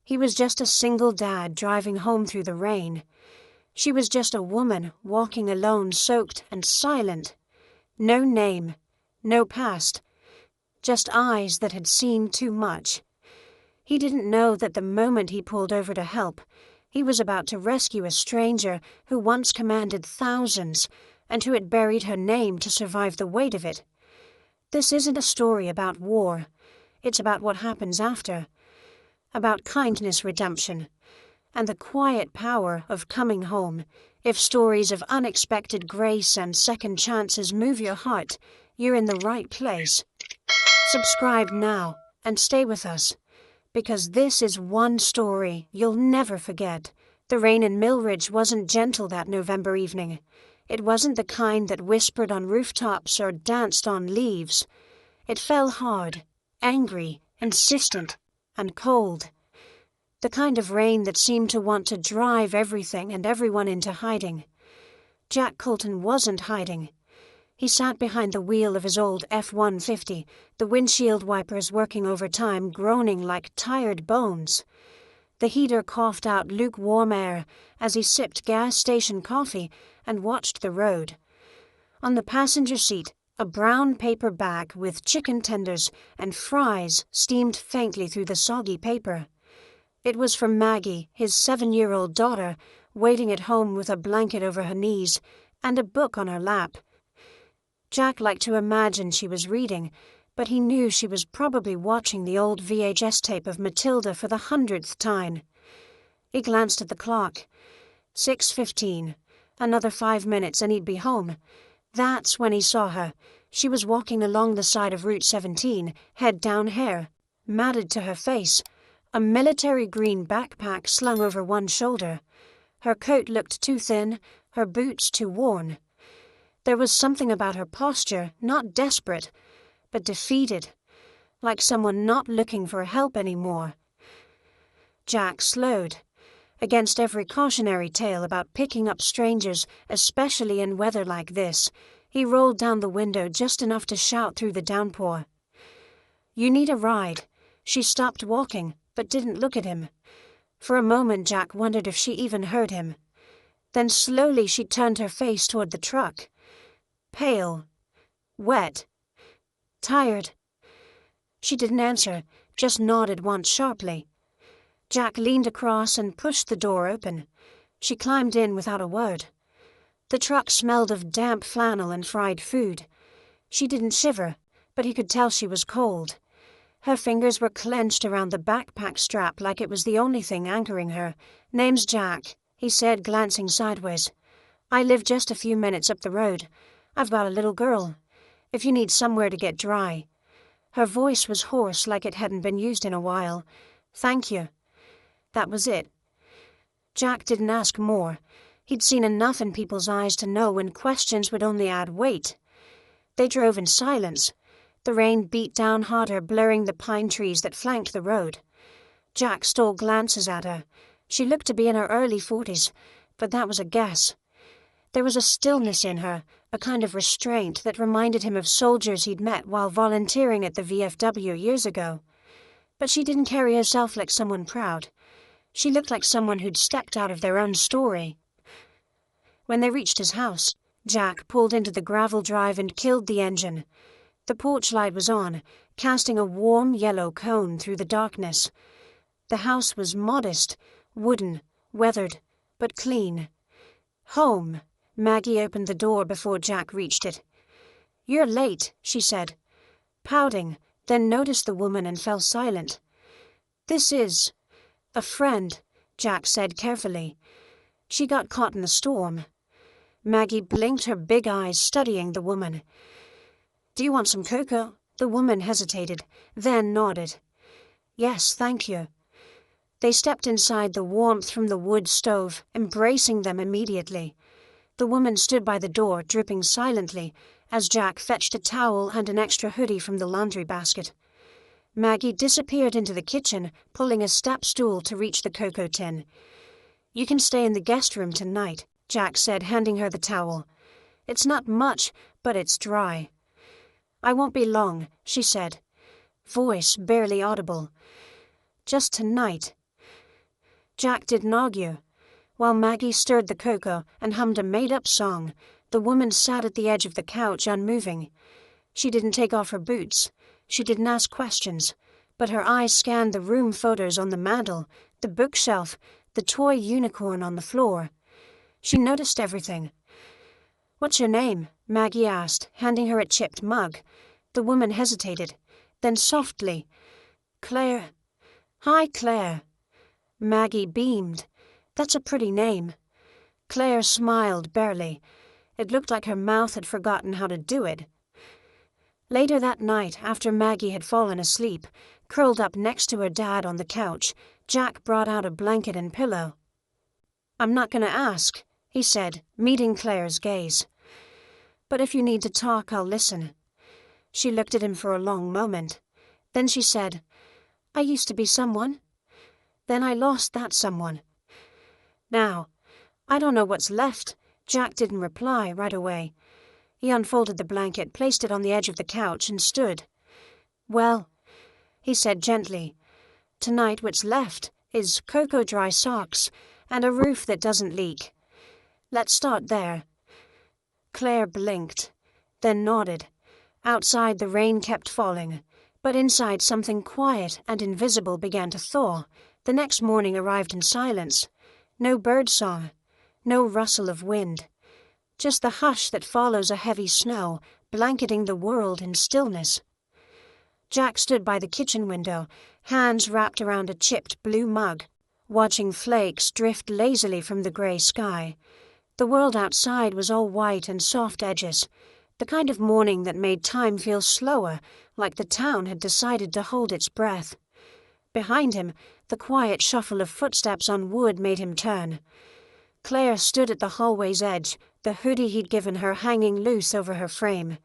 He was just a single dad driving home through the rain. She was just a woman walking alone, soaked and silent. No name, no past, just eyes that had seen too much. He didn't know that the moment he pulled over to help, he was about to rescue a stranger who once commanded thousands and who had buried her name to survive the weight of it. This isn't a story about war. It's about what happens after. About kindness, redemption, and the quiet power of coming home. If stories of unexpected grace and second chances move your heart, you're in the right place. Subscribe now and stay with us, because this is one story you'll never forget. The rain in Millridge wasn't gentle that November evening. It wasn't the kind that whispered on rooftops or danced on leaves. It fell hard, angry, insistent, and cold. The kind of rain that seemed to want to drive everything and everyone into hiding. Jack Colton wasn't hiding. He sat behind the wheel of his old F-150, the windshield wipers working overtime, groaning like tired bones. The heater coughed out lukewarm air as he sipped gas station coffee and watched the road. On the passenger seat, a brown paper bag with chicken tenders and fries steamed faintly through the soggy paper. It was from Maggie, his 7-year-old daughter, waiting at home with a blanket over her knees and a book on her lap. Jack liked to imagine she was reading, but he knew she was probably watching the old VHS tape of Matilda for the 100th time. He glanced at the clock. 6:15. Another 5 minutes and he'd be home. That's when he saw her. She was walking along the side of Route 17, head down, hair matted to her face, a military green backpack slung over one shoulder. Her coat looked too thin, her boots too worn. There was something about her posture, not desperate, but defeated, like someone not looking for help anymore. Jack slowed. Against every cautionary tale about picking up strangers, especially in weather like this, he rolled down the window just enough to shout through the downpour. "You need a ride." She stopped walking, but didn't look at him. For a moment Jack wondered if she even heard him. Then slowly she turned her face toward the truck. Pale, wet, tired. She didn't answer, just nodded once sharply. Jack leaned across and pushed the door open. She climbed in without a word. The truck smelled of damp flannel and fried food. She didn't shiver, but he could tell she was cold. Her fingers were clenched around the backpack strap like it was the only thing anchoring her. "Name's Jack," he said, glancing sideways. "I live just a few minutes up the road. I've got a little girl. If you need somewhere to get dry." Her voice was hoarse like it hadn't been used in a while. "Thank you." That was it. Jack didn't ask more. He'd seen enough in people's eyes to know when questions would only add weight. They drove in silence. The rain beat down harder, blurring the pine trees that flanked the road. Jack stole glances at her. She looked to be in her early 40s, but that was a guess. There was a stillness in her, a kind of restraint that reminded him of soldiers he'd met while volunteering at the VFW years ago. But she didn't carry herself like someone proud. She looked like someone who'd stepped out of their own story. When they reached his house, Jack pulled into the gravel drive and killed the engine. The porch light was on, casting a warm yellow cone through the darkness. The house was modest, wooden, weathered, but clean. "Home." Maggie opened the door before Jack reached it. "You're late," she said, pouting, then noticed the woman and fell silent. "This is a friend," Jack said carefully. "She got caught in the storm." Maggie blinked her big eyes, studying the woman. "Do you want some cocoa?" The woman hesitated, then nodded. "Yes, thank you." They stepped inside the warmth from the wood stove, embracing them immediately. The woman stood by the door, dripping silently, as Jack fetched a towel and an extra hoodie from the laundry basket. Maggie disappeared into the kitchen, pulling a step stool to reach the cocoa tin. "You can stay in the guest room tonight," Jack said, handing her the towel. "It's not much, but it's dry." "I won't be long," she said, voice barely audible. "Just tonight." Jack didn't argue. While Maggie stirred the cocoa and hummed a made-up song, the woman sat at the edge of the couch unmoving. She didn't take off her boots. She didn't ask questions, but her eyes scanned the room photos on the mantel, the bookshelf, the toy unicorn on the floor. She noticed everything. "What's your name?" Maggie asked, handing her a chipped mug. The woman hesitated, then softly, "Claire." "Hi, Claire." Maggie beamed. "That's a pretty name." Claire smiled barely. It looked like her mouth had forgotten how to do it. Later that night, after Maggie had fallen asleep, curled up next to her dad on the couch, Jack brought out a blanket and pillow. "I'm not going to ask," he said, meeting Claire's gaze. "But if you need to talk, I'll listen." She looked at him for a long moment. Then she said, "I used to be someone. Then I lost that someone. Now, I don't know what's left." Jack didn't reply right away. He unfolded the blanket, placed it on the edge of the couch, and stood. "Well," he said gently, "tonight what's left is cocoa dry socks and a roof that doesn't leak. Let's start there." Claire blinked, then nodded. Outside the rain kept falling, but inside something quiet and invisible began to thaw. The next morning arrived in silence. No bird song, no rustle of wind. Just the hush that follows a heavy snow, blanketing the world in stillness. Jack stood by the kitchen window, hands wrapped around a chipped blue mug, watching flakes drift lazily from the grey sky. The world outside was all white and soft edges, the kind of morning that made time feel slower, like the town had decided to hold its breath. Behind him, the quiet shuffle of footsteps on wood made him turn. Claire stood at the hallway's edge, the hoodie he'd given her hanging loose over her frame.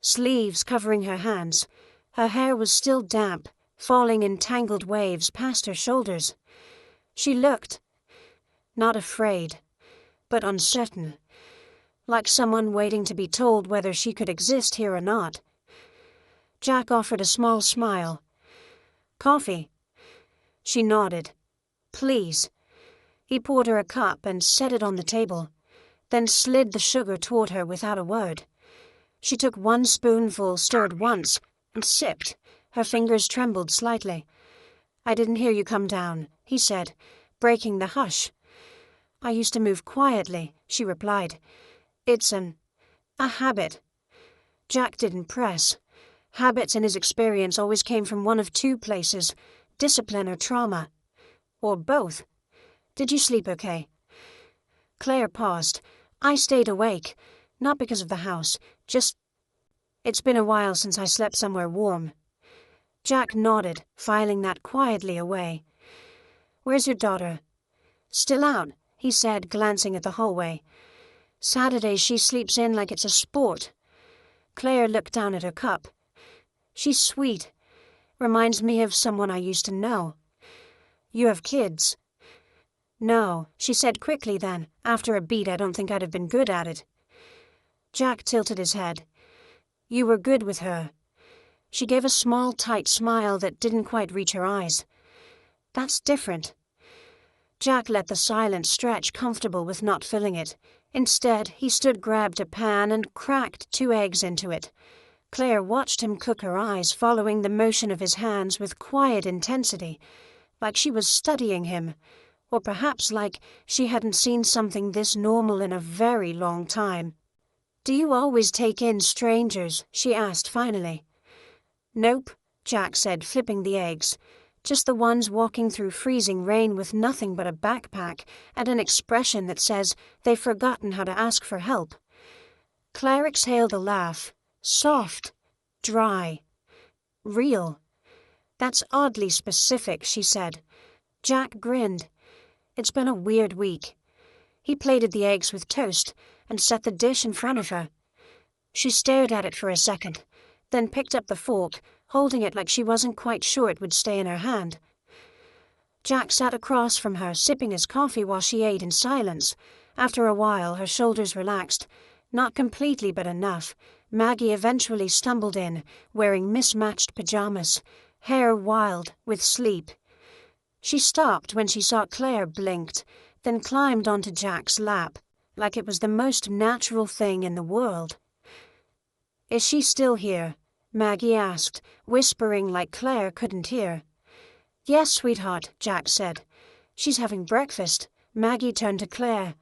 Sleeves covering her hands. Her hair was still damp, falling in tangled waves past her shoulders. She looked, not afraid, but uncertain, like someone waiting to be told whether she could exist here or not. Jack offered a small smile. "Coffee?" She nodded. "Please." He poured her a cup and set it on the table, then slid the sugar toward her without a word. She took one spoonful, stirred once, and sipped. Her fingers trembled slightly. "I didn't hear you come down," he said, breaking the hush. "I used to move quietly," she replied. "It's a habit." Jack didn't press. Habits in his experience always came from one of two places, discipline or trauma. Or both. "Did you sleep okay?" Claire paused. "I stayed awake, not because of the house, just... It's been a while since I slept somewhere warm." Jack nodded, filing that quietly away. "Where's your daughter?" "Still out," he said, glancing at the hallway. "Saturdays she sleeps in like it's a sport." Claire looked down at her cup. "She's sweet. Reminds me of someone I used to know." "You have kids?" "No," she said quickly then. After a beat, I don't think I'd have been good at it. Jack tilted his head. "You were good with her." She gave a small, tight smile that didn't quite reach her eyes. "That's different." Jack let the silence stretch, comfortable with not filling it. Instead, he grabbed a pan and cracked 2 eggs into it. Claire watched him cook her eyes, following the motion of his hands with quiet intensity, like she was studying him, or perhaps like she hadn't seen something this normal in a very long time. "Do you always take in strangers?" she asked finally. "Nope," Jack said, flipping the eggs. "Just the ones walking through freezing rain with nothing but a backpack and an expression that says they've forgotten how to ask for help." Claire exhaled a laugh. Soft. Dry. Real. "That's oddly specific," she said. Jack grinned. "It's been a weird week." He plated the eggs with toast and set the dish in front of her. She stared at it for a second, then picked up the fork, holding it like she wasn't quite sure it would stay in her hand. Jack sat across from her, sipping his coffee while she ate in silence. After a while, her shoulders relaxed. Not completely, but enough. Maggie eventually stumbled in, wearing mismatched pajamas, hair wild with sleep. She stopped when she saw Claire blinked, then climbed onto Jack's lap, like it was the most natural thing in the world. "Is she still here?" Maggie asked, whispering like Claire couldn't hear. "Yes, sweetheart," Jack said. "She's having breakfast." Maggie turned to Claire.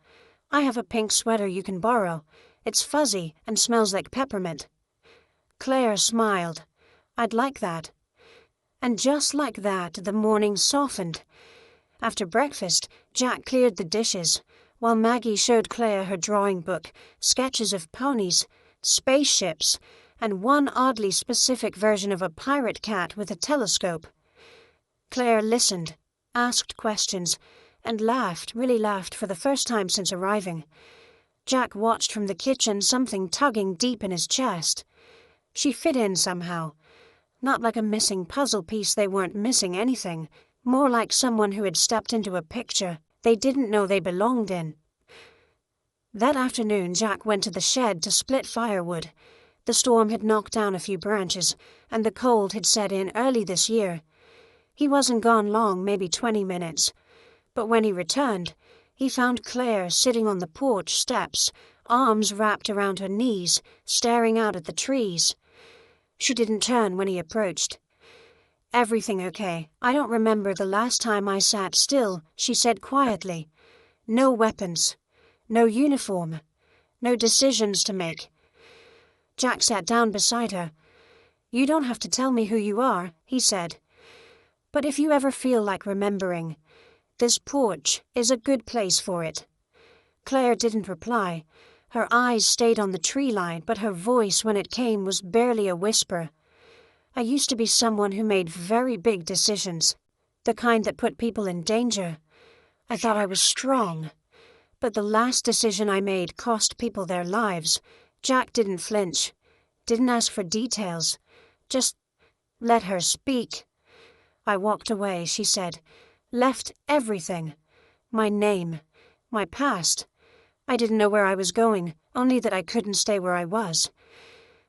"I have a pink sweater you can borrow. It's fuzzy and smells like peppermint." Claire smiled. "I'd like that." And just like that, the morning softened. After breakfast, Jack cleared the dishes, while Maggie showed Claire her drawing book, sketches of ponies, spaceships, and one oddly specific version of a pirate cat with a telescope. Claire listened, asked questions, and laughed, really laughed for the first time since arriving. Jack watched from the kitchen, something tugging deep in his chest. She fit in somehow. Not like a missing puzzle piece, they weren't missing anything. More like someone who had stepped into a picture they didn't know they belonged in. That afternoon, Jack went to the shed to split firewood. The storm had knocked down a few branches, and the cold had set in early this year. He wasn't gone long, maybe 20 minutes. But when he returned, he found Claire sitting on the porch steps, arms wrapped around her knees, staring out at the trees. She didn't turn when he approached. "Everything okay? I don't remember the last time I sat still," she said quietly. "No weapons. No uniform. No decisions to make." Jack sat down beside her. "You don't have to tell me who you are," he said. "But if you ever feel like remembering, this porch is a good place for it." Claire didn't reply. Her eyes stayed on the tree line, but her voice, when it came, was barely a whisper. "I used to be someone who made very big decisions, the kind that put people in danger. I thought I was strong. But the last decision I made cost people their lives." Jack didn't flinch, didn't ask for details, just let her speak. "I walked away," she said. "Left everything. My name, my past. I didn't know where I was going, only that I couldn't stay where I was.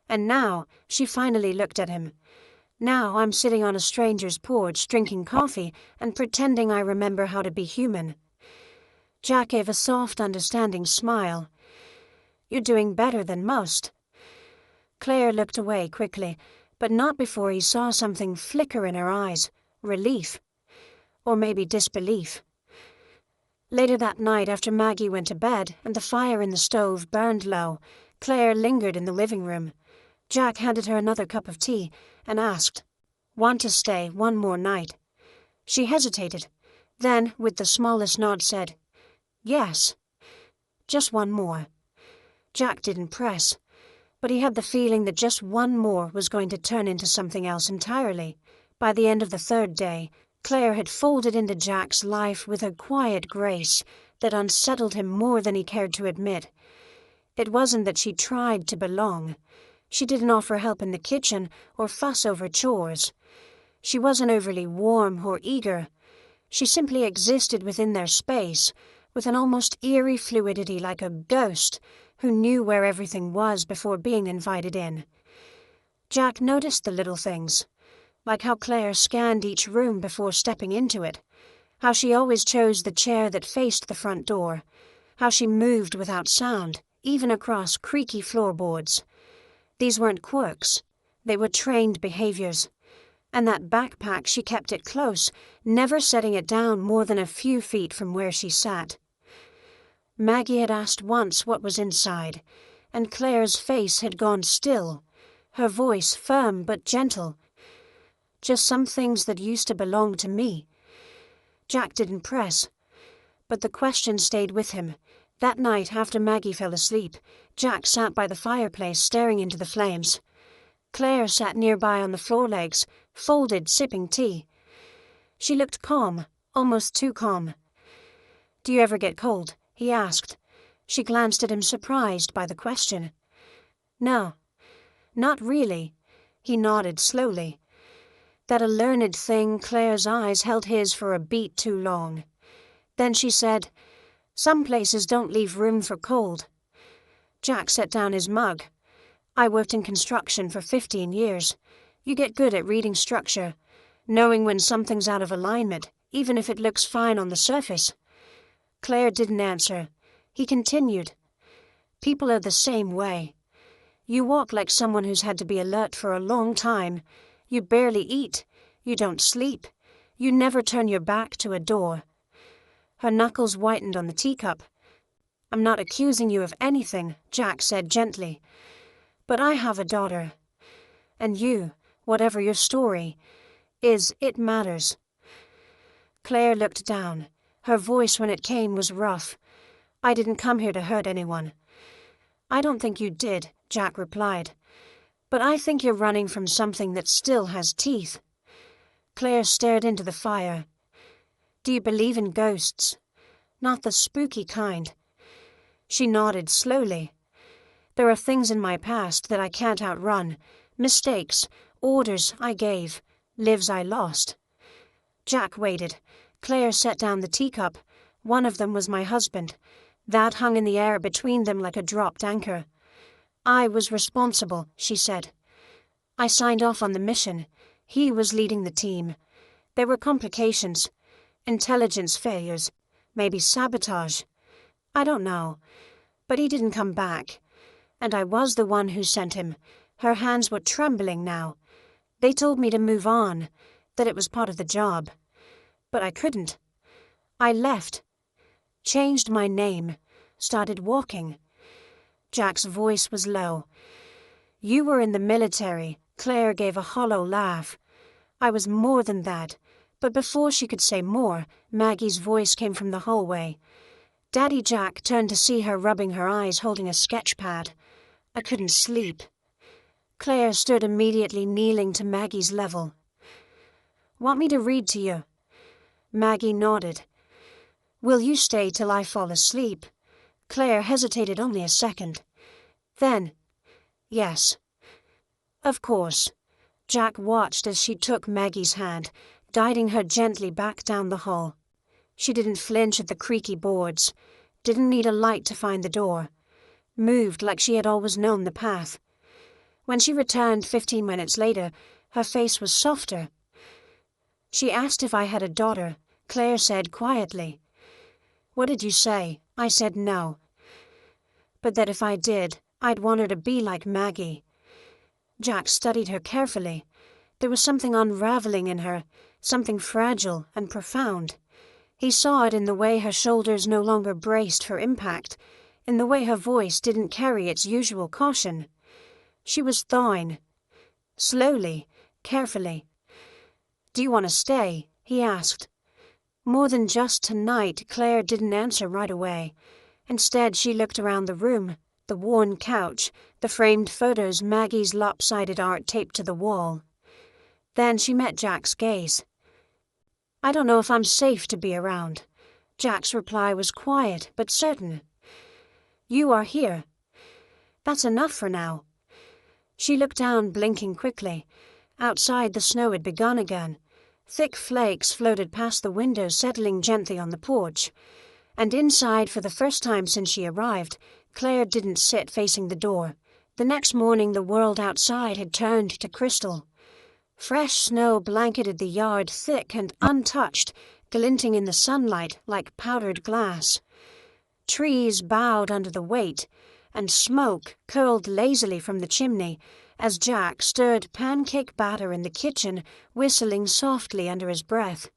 And now," she finally looked at him, "now I'm sitting on a stranger's porch drinking coffee and pretending I remember how to be human." Jack gave a soft, understanding smile. "You're doing better than most." Claire looked away quickly, but not before he saw something flicker in her eyes. Relief. Or maybe disbelief. Later that night, after Maggie went to bed and the fire in the stove burned low, Claire lingered in the living room. Jack handed her another cup of tea and asked, "Want to stay one more night?" She hesitated, then, with the smallest nod, said, "Yes. Just one more." Jack didn't press, but he had the feeling that just one more was going to turn into something else entirely. By the end of the third day, Claire had folded into Jack's life with a quiet grace that unsettled him more than he cared to admit. It wasn't that she tried to belong. She didn't offer help in the kitchen or fuss over chores. She wasn't overly warm or eager. She simply existed within their space, with an almost eerie fluidity, like a ghost who knew where everything was before being invited in. Jack noticed the little things, like how Claire scanned each room before stepping into it, how she always chose the chair that faced the front door, how she moved without sound, even across creaky floorboards. These weren't quirks, they were trained behaviors. And that backpack, she kept it close, never setting it down more than a few feet from where she sat. Maggie had asked once what was inside, and Claire's face had gone still, her voice firm but gentle. "Just some things that used to belong to me." Jack didn't press, but the question stayed with him. That night, after Maggie fell asleep, Jack sat by the fireplace staring into the flames. Claire sat nearby on the floor legs, folded, sipping tea. She looked calm, almost too calm. "Do you ever get cold?" he asked. She glanced at him, surprised by the question. "No, not really." He nodded slowly. That a learned thing, Claire's eyes held his for a beat too long. Then she said, "Some places don't leave room for cold." Jack set down his mug. "I worked in construction for 15 years. You get good at reading structure, knowing when something's out of alignment, even if it looks fine on the surface. Claire didn't answer. He continued. People are the same way. You walk like someone who's had to be alert for a long time. You barely eat. You don't sleep. You never turn your back to a door. Her knuckles whitened on the teacup. I'm not accusing you of anything, Jack said gently. But I have a daughter. And you, whatever your story, it matters. Claire looked down. Her voice when it came was rough. I didn't come here to hurt anyone. I don't think you did, Jack replied. But I think you're running from something that still has teeth. Claire stared into the fire. Do you believe in ghosts? Not the spooky kind. She nodded slowly. There are things in my past that I can't outrun. Mistakes, orders I gave, lives I lost. Jack waited. Claire set down the teacup. One of them was my husband. That hung in the air between them like a dropped anchor. I was responsible, she said. I signed off on the mission. He was leading the team. There were complications. Intelligence failures. Maybe sabotage. I don't know. But he didn't come back. And I was the one who sent him. Her hands were trembling now. They told me to move on, that it was part of the job. But I couldn't. I left. Changed my name. Started walking. Jack's voice was low. You were in the military. Claire gave a hollow laugh. I was more than that. But before she could say more, Maggie's voice came from the hallway. Daddy Jack turned to see her rubbing her eyes holding a sketch pad. I couldn't sleep. Claire stood immediately kneeling to Maggie's level. Want me to read to you? Maggie nodded. Will you stay till I fall asleep? Claire hesitated only a second. Then, yes. Of course. Jack watched as she took Maggie's hand, guiding her gently back down the hall. She didn't flinch at the creaky boards, didn't need a light to find the door, moved like she had always known the path. When she returned 15 minutes later, her face was softer. She asked if I had a daughter. Claire said quietly. What did you say? I said no. But that if I did, I'd want her to be like Maggie. Jack studied her carefully. There was something unraveling in her, something fragile and profound. He saw it in the way her shoulders no longer braced for impact, in the way her voice didn't carry its usual caution. She was thawing. Slowly, carefully. Do you want to stay? He asked. More than just tonight, Claire didn't answer right away. Instead, she looked around the room, the worn couch, the framed photos, Maggie's lopsided art taped to the wall. Then she met Jack's gaze. I don't know if I'm safe to be around. Jack's reply was quiet but certain. You are here. That's enough for now. She looked down, blinking quickly. Outside, the snow had begun again. Thick flakes floated past the window, settling gently on the porch. And inside, for the first time since she arrived, Claire didn't sit facing the door. The next morning, the world outside had turned to crystal. Fresh snow blanketed the yard, thick and untouched, glinting in the sunlight like powdered glass. Trees bowed under the weight, and smoke curled lazily from the chimney as Jack stirred pancake batter in the kitchen, whistling softly under his breath.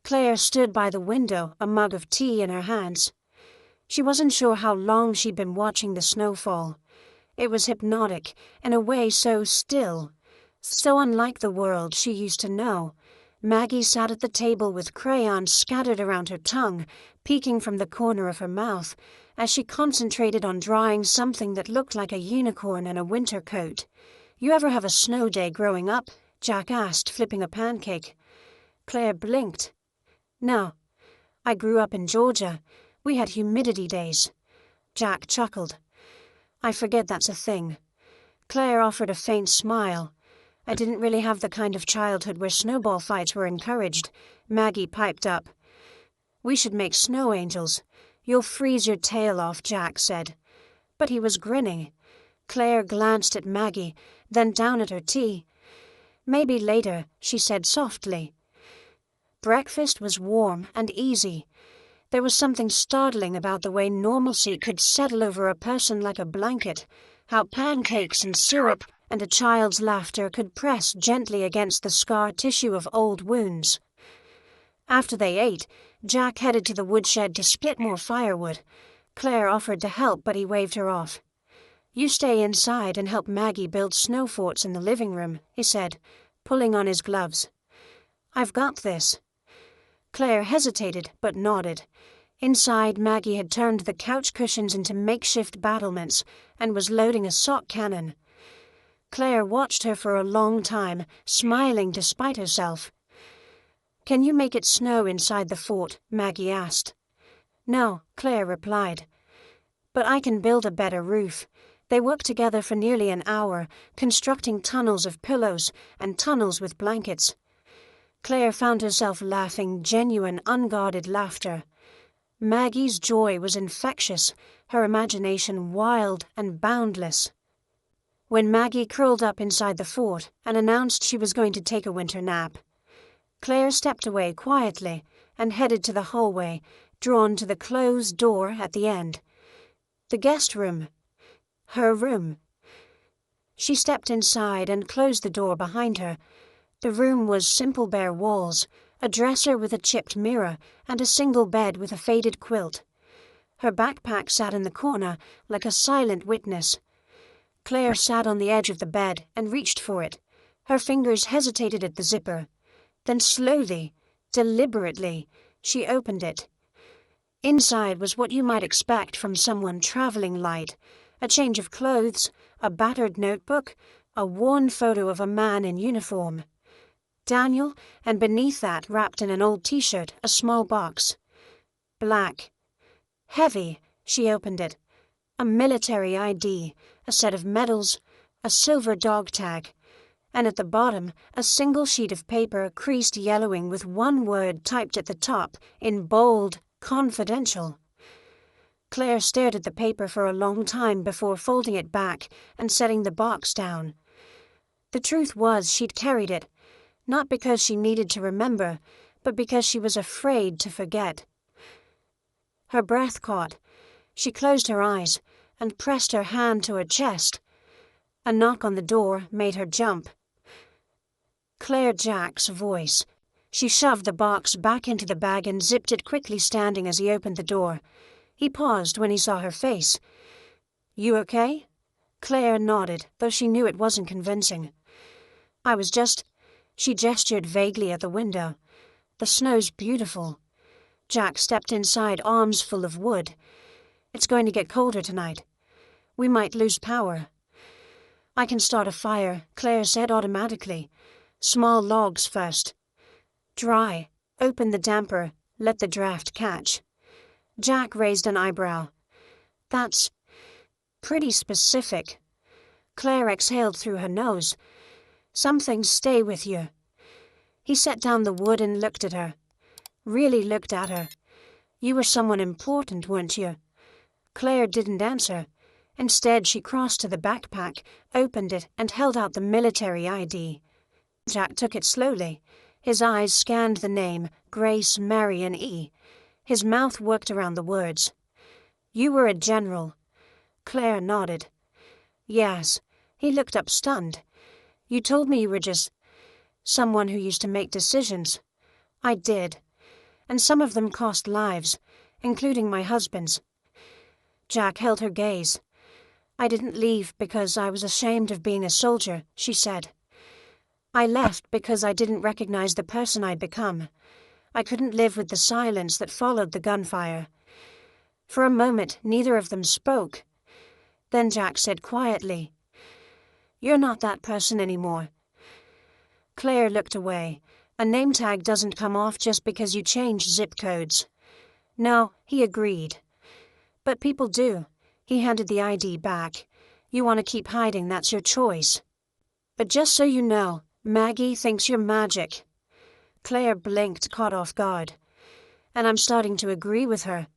Claire stood by the window, a mug of tea in her hands. She wasn't sure how long she'd been watching the snowfall. It was hypnotic, in a way so still, so unlike the world she used to know. Maggie sat at the table with crayons scattered around her tongue, peeking from the corner of her mouth, as she concentrated on drawing something that looked like a unicorn in a winter coat. You ever have a snow day growing up? Jack asked, flipping a pancake. Claire blinked. No. I grew up in Georgia. We had humidity days. Jack chuckled. I forget that's a thing. Claire offered a faint smile. I didn't really have the kind of childhood where snowball fights were encouraged. Maggie piped up. We should make snow angels. You'll freeze your tail off, Jack said. But he was grinning. Claire glanced at Maggie, then down at her tea. Maybe later, she said softly. Breakfast was warm and easy. There was something startling about the way normalcy could settle over a person like a blanket, how pancakes and syrup and a child's laughter could press gently against the scar tissue of old wounds. After they ate, Jack headed to the woodshed to split more firewood. Claire offered to help, but he waved her off. "You stay inside and help Maggie build snow forts in the living room," he said, pulling on his gloves. "I've got this." Claire hesitated, but nodded. Inside, Maggie had turned the couch cushions into makeshift battlements and was loading a sock cannon. Claire watched her for a long time, smiling despite herself. "Can you make it snow inside the fort?" Maggie asked. "No," Claire replied. "But I can build a better roof." They worked together for nearly an hour, constructing tunnels of pillows and tunnels with blankets. Claire found herself laughing genuine, unguarded laughter. Maggie's joy was infectious, her imagination wild and boundless. When Maggie curled up inside the fort and announced she was going to take a winter nap, Claire stepped away quietly and headed to the hallway, drawn to the closed door at the end. The guest room. Her room. She stepped inside and closed the door behind her. The room was simple bare walls, a dresser with a chipped mirror, and a single bed with a faded quilt. Her backpack sat in the corner like a silent witness. Claire sat on the edge of the bed and reached for it. Her fingers hesitated at the zipper. Then slowly, deliberately, she opened it. Inside was what you might expect from someone traveling light: a change of clothes, a battered notebook, a worn photo of a man in uniform. Daniel, and beneath that, wrapped in an old t-shirt, a small box. Black. Heavy. She opened it. A military ID, a set of medals, a silver dog tag, and at the bottom, a single sheet of paper creased yellowing with one word typed at the top in bold, confidential. Claire stared at the paper for a long time before folding it back and setting the box down. The truth was she'd carried it, not because she needed to remember, but because she was afraid to forget. Her breath caught. She closed her eyes and pressed her hand to her chest. A knock on the door made her jump. Claire Jack's voice. She shoved the box back into the bag and zipped it quickly, standing as he opened the door. He paused when he saw her face. "You okay?" Claire nodded, though she knew it wasn't convincing. "I was just..." She gestured vaguely at the window. "The snow's beautiful." Jack stepped inside, arms full of wood. "It's going to get colder tonight. We might lose power." "I can start a fire," Claire said automatically. "Small logs first. Dry. Open the damper. Let the draft catch." Jack raised an eyebrow. "That's pretty specific." Claire exhaled through her nose. "Some things stay with you." He set down the wood and looked at her. Really looked at her. "You were someone important, weren't you?" Claire didn't answer. Instead, she crossed to the backpack, opened it, and held out the military ID. Jack took it slowly. His eyes scanned the name, Grace Marion E. His mouth worked around the words. "You were a general." Claire nodded. "Yes." He looked up stunned. "You told me you were just someone who used to make decisions." "I did. And some of them cost lives, including my husband's." Jack held her gaze. "I didn't leave because I was ashamed of being a soldier," she said. "I left because I didn't recognize the person I'd become. I couldn't live with the silence that followed the gunfire." For a moment, neither of them spoke. Then Jack said quietly, "You're not that person anymore." Claire looked away. A name tag doesn't come off just because you change zip codes. "No," he agreed. "But people do." He handed the ID back. "You want to keep hiding, that's your choice. But just so you know, Maggie thinks you're magic." Claire blinked, caught off guard. "And I'm starting to agree with her."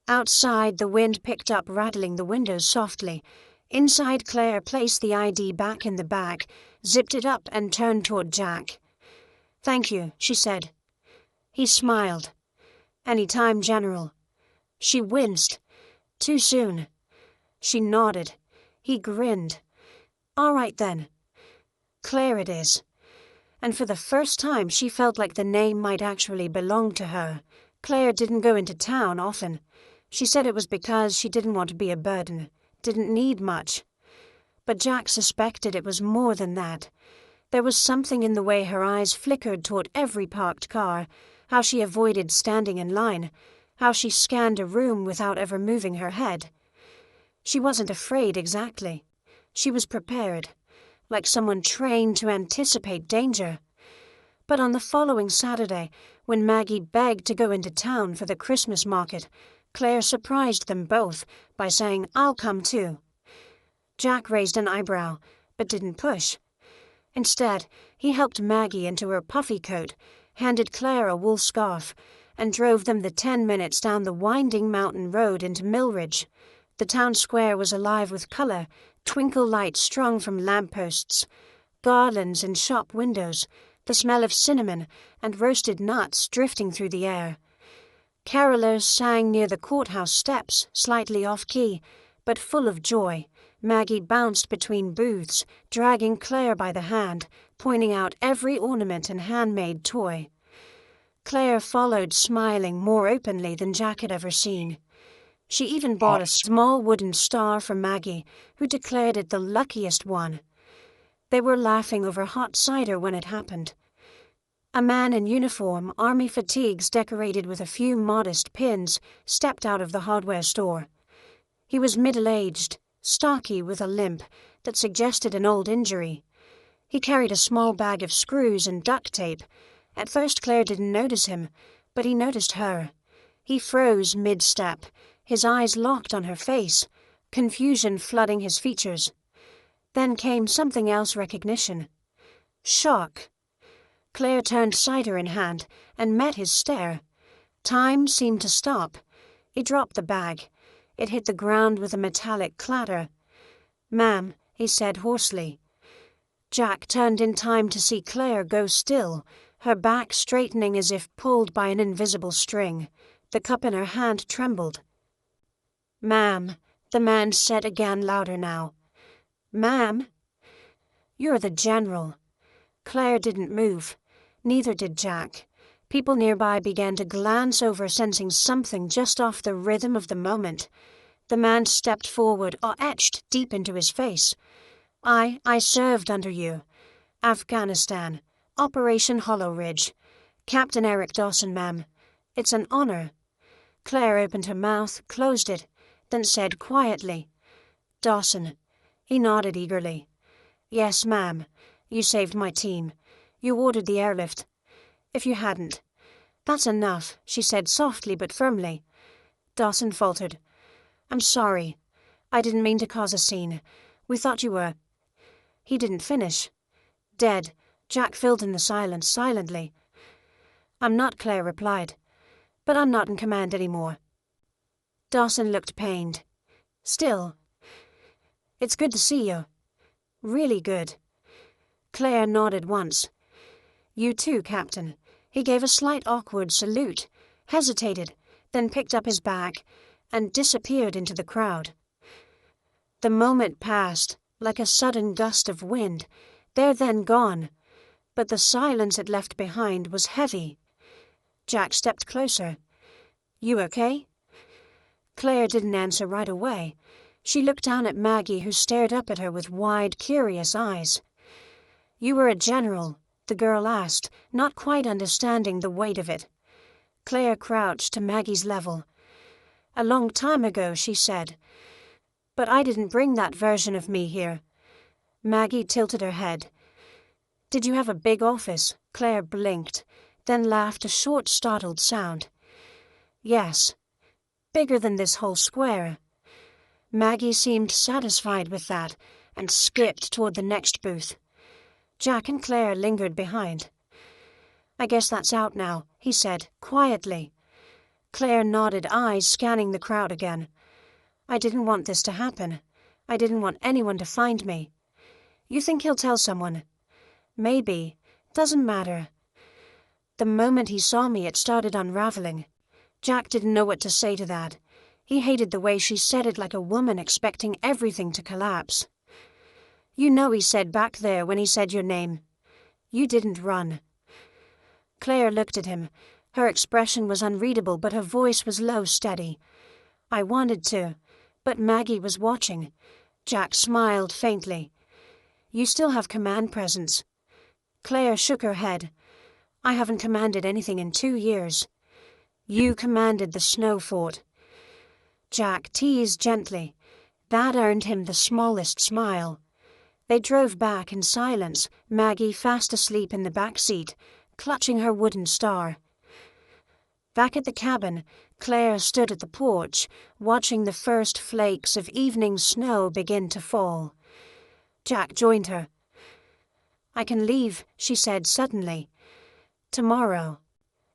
Outside, the wind picked up, rattling the windows softly. Inside, Claire placed the ID back in the bag, zipped it up, and turned toward Jack. "Thank you," she said. He smiled. "Any time, General." She winced. "Too soon." She nodded. He grinned. "All right then. Claire it is." And for the first time she felt like the name might actually belong to her. Claire didn't go into town often. She said it was because she didn't want to be a burden, didn't need much. But Jack suspected it was more than that. There was something in the way her eyes flickered toward every parked car, how she avoided standing in line, how she scanned a room without ever moving her head. She wasn't afraid exactly. She was prepared, like someone trained to anticipate danger. But on the following Saturday, when Maggie begged to go into town for the Christmas market, Claire surprised them both by saying, "I'll come too." Jack raised an eyebrow, but didn't push. Instead, he helped Maggie into her puffy coat, handed Claire a wool scarf, and drove them the 10 minutes down the winding mountain road into Millridge. The town square was alive with colour, twinkle lights strung from lampposts, garlands in shop windows, the smell of cinnamon and roasted nuts drifting through the air. Carolers sang near the courthouse steps, slightly off-key, but full of joy. Maggie bounced between booths, dragging Claire by the hand, pointing out every ornament and handmade toy. Claire followed, smiling more openly than Jack had ever seen. She even bought a small wooden star for Maggie, who declared it the luckiest one. They were laughing over hot cider when it happened. A man in uniform, army fatigues decorated with a few modest pins, stepped out of the hardware store. He was middle-aged, stocky with a limp that suggested an old injury. He carried a small bag of screws and duct tape. At first Claire didn't notice him, but he noticed her. He froze mid-step, his eyes locked on her face, confusion flooding his features. Then came something else: recognition. Shock. Claire turned cider in hand and met his stare. Time seemed to stop. He dropped the bag. It hit the ground with a metallic clatter. "Ma'am," he said hoarsely. Jack turned in time to see Claire go still, her back straightening as if pulled by an invisible string. The cup in her hand trembled. "Ma'am," the man said again, louder now. "Ma'am?" "You're the General." Claire didn't move. Neither did Jack. People nearby began to glance over, sensing something just off the rhythm of the moment. The man stepped forward, etched deep into his face. I served under you. Afghanistan. Operation Hollow Ridge. Captain Eric Dawson, ma'am. It's an honor." Claire opened her mouth, closed it, then said quietly, "Dawson." He nodded eagerly. "Yes, ma'am. You saved my team. You ordered the airlift. If you hadn't—" "That's enough," she said softly but firmly. Dawson faltered. "I'm sorry. I didn't mean to cause a scene. We thought you were—" He didn't finish. "Dead." Jack filled in the silence silently. "I'm not," Claire replied. "But I'm not in command anymore." Dawson looked pained. "Still, it's good to see you. Really good." Claire nodded once. "You too, Captain." He gave a slight awkward salute, hesitated, then picked up his bag and disappeared into the crowd. The moment passed like a sudden gust of wind, there then gone, but the silence it left behind was heavy. Jack stepped closer. "You okay?" Claire didn't answer right away. She looked down at Maggie, who stared up at her with wide, curious eyes. "You were a general?" the girl asked, not quite understanding the weight of it. Claire crouched to Maggie's level. "A long time ago," she said. "But I didn't bring that version of me here." Maggie tilted her head. "Did you have a big office?" Claire blinked, then laughed a short, startled sound. "Yes. Bigger than this whole square." Maggie seemed satisfied with that and skipped toward the next booth. Jack and Claire lingered behind. "I guess that's out now," he said, quietly. Claire nodded, eyes scanning the crowd again. "I didn't want this to happen. I didn't want anyone to find me." "You think he'll tell someone?" "Maybe. Doesn't matter." The moment he saw me, it started unraveling. Jack didn't know what to say to that. He hated the way she said it, like a woman expecting everything to collapse. "You know," he said back there when he said your name. "You didn't run." Claire looked at him. Her expression was unreadable, but her voice was low, steady. "I wanted to, but Maggie was watching." Jack smiled faintly. "You still have command presence." Claire shook her head. "I haven't commanded anything in 2 years." "You commanded the snow fort." Jack teased gently. That earned him the smallest smile. They drove back in silence, Maggie fast asleep in the back seat, clutching her wooden star. Back at the cabin, Claire stood at the porch, watching the first flakes of evening snow begin to fall. Jack joined her. "I can leave," she said suddenly. "Tomorrow.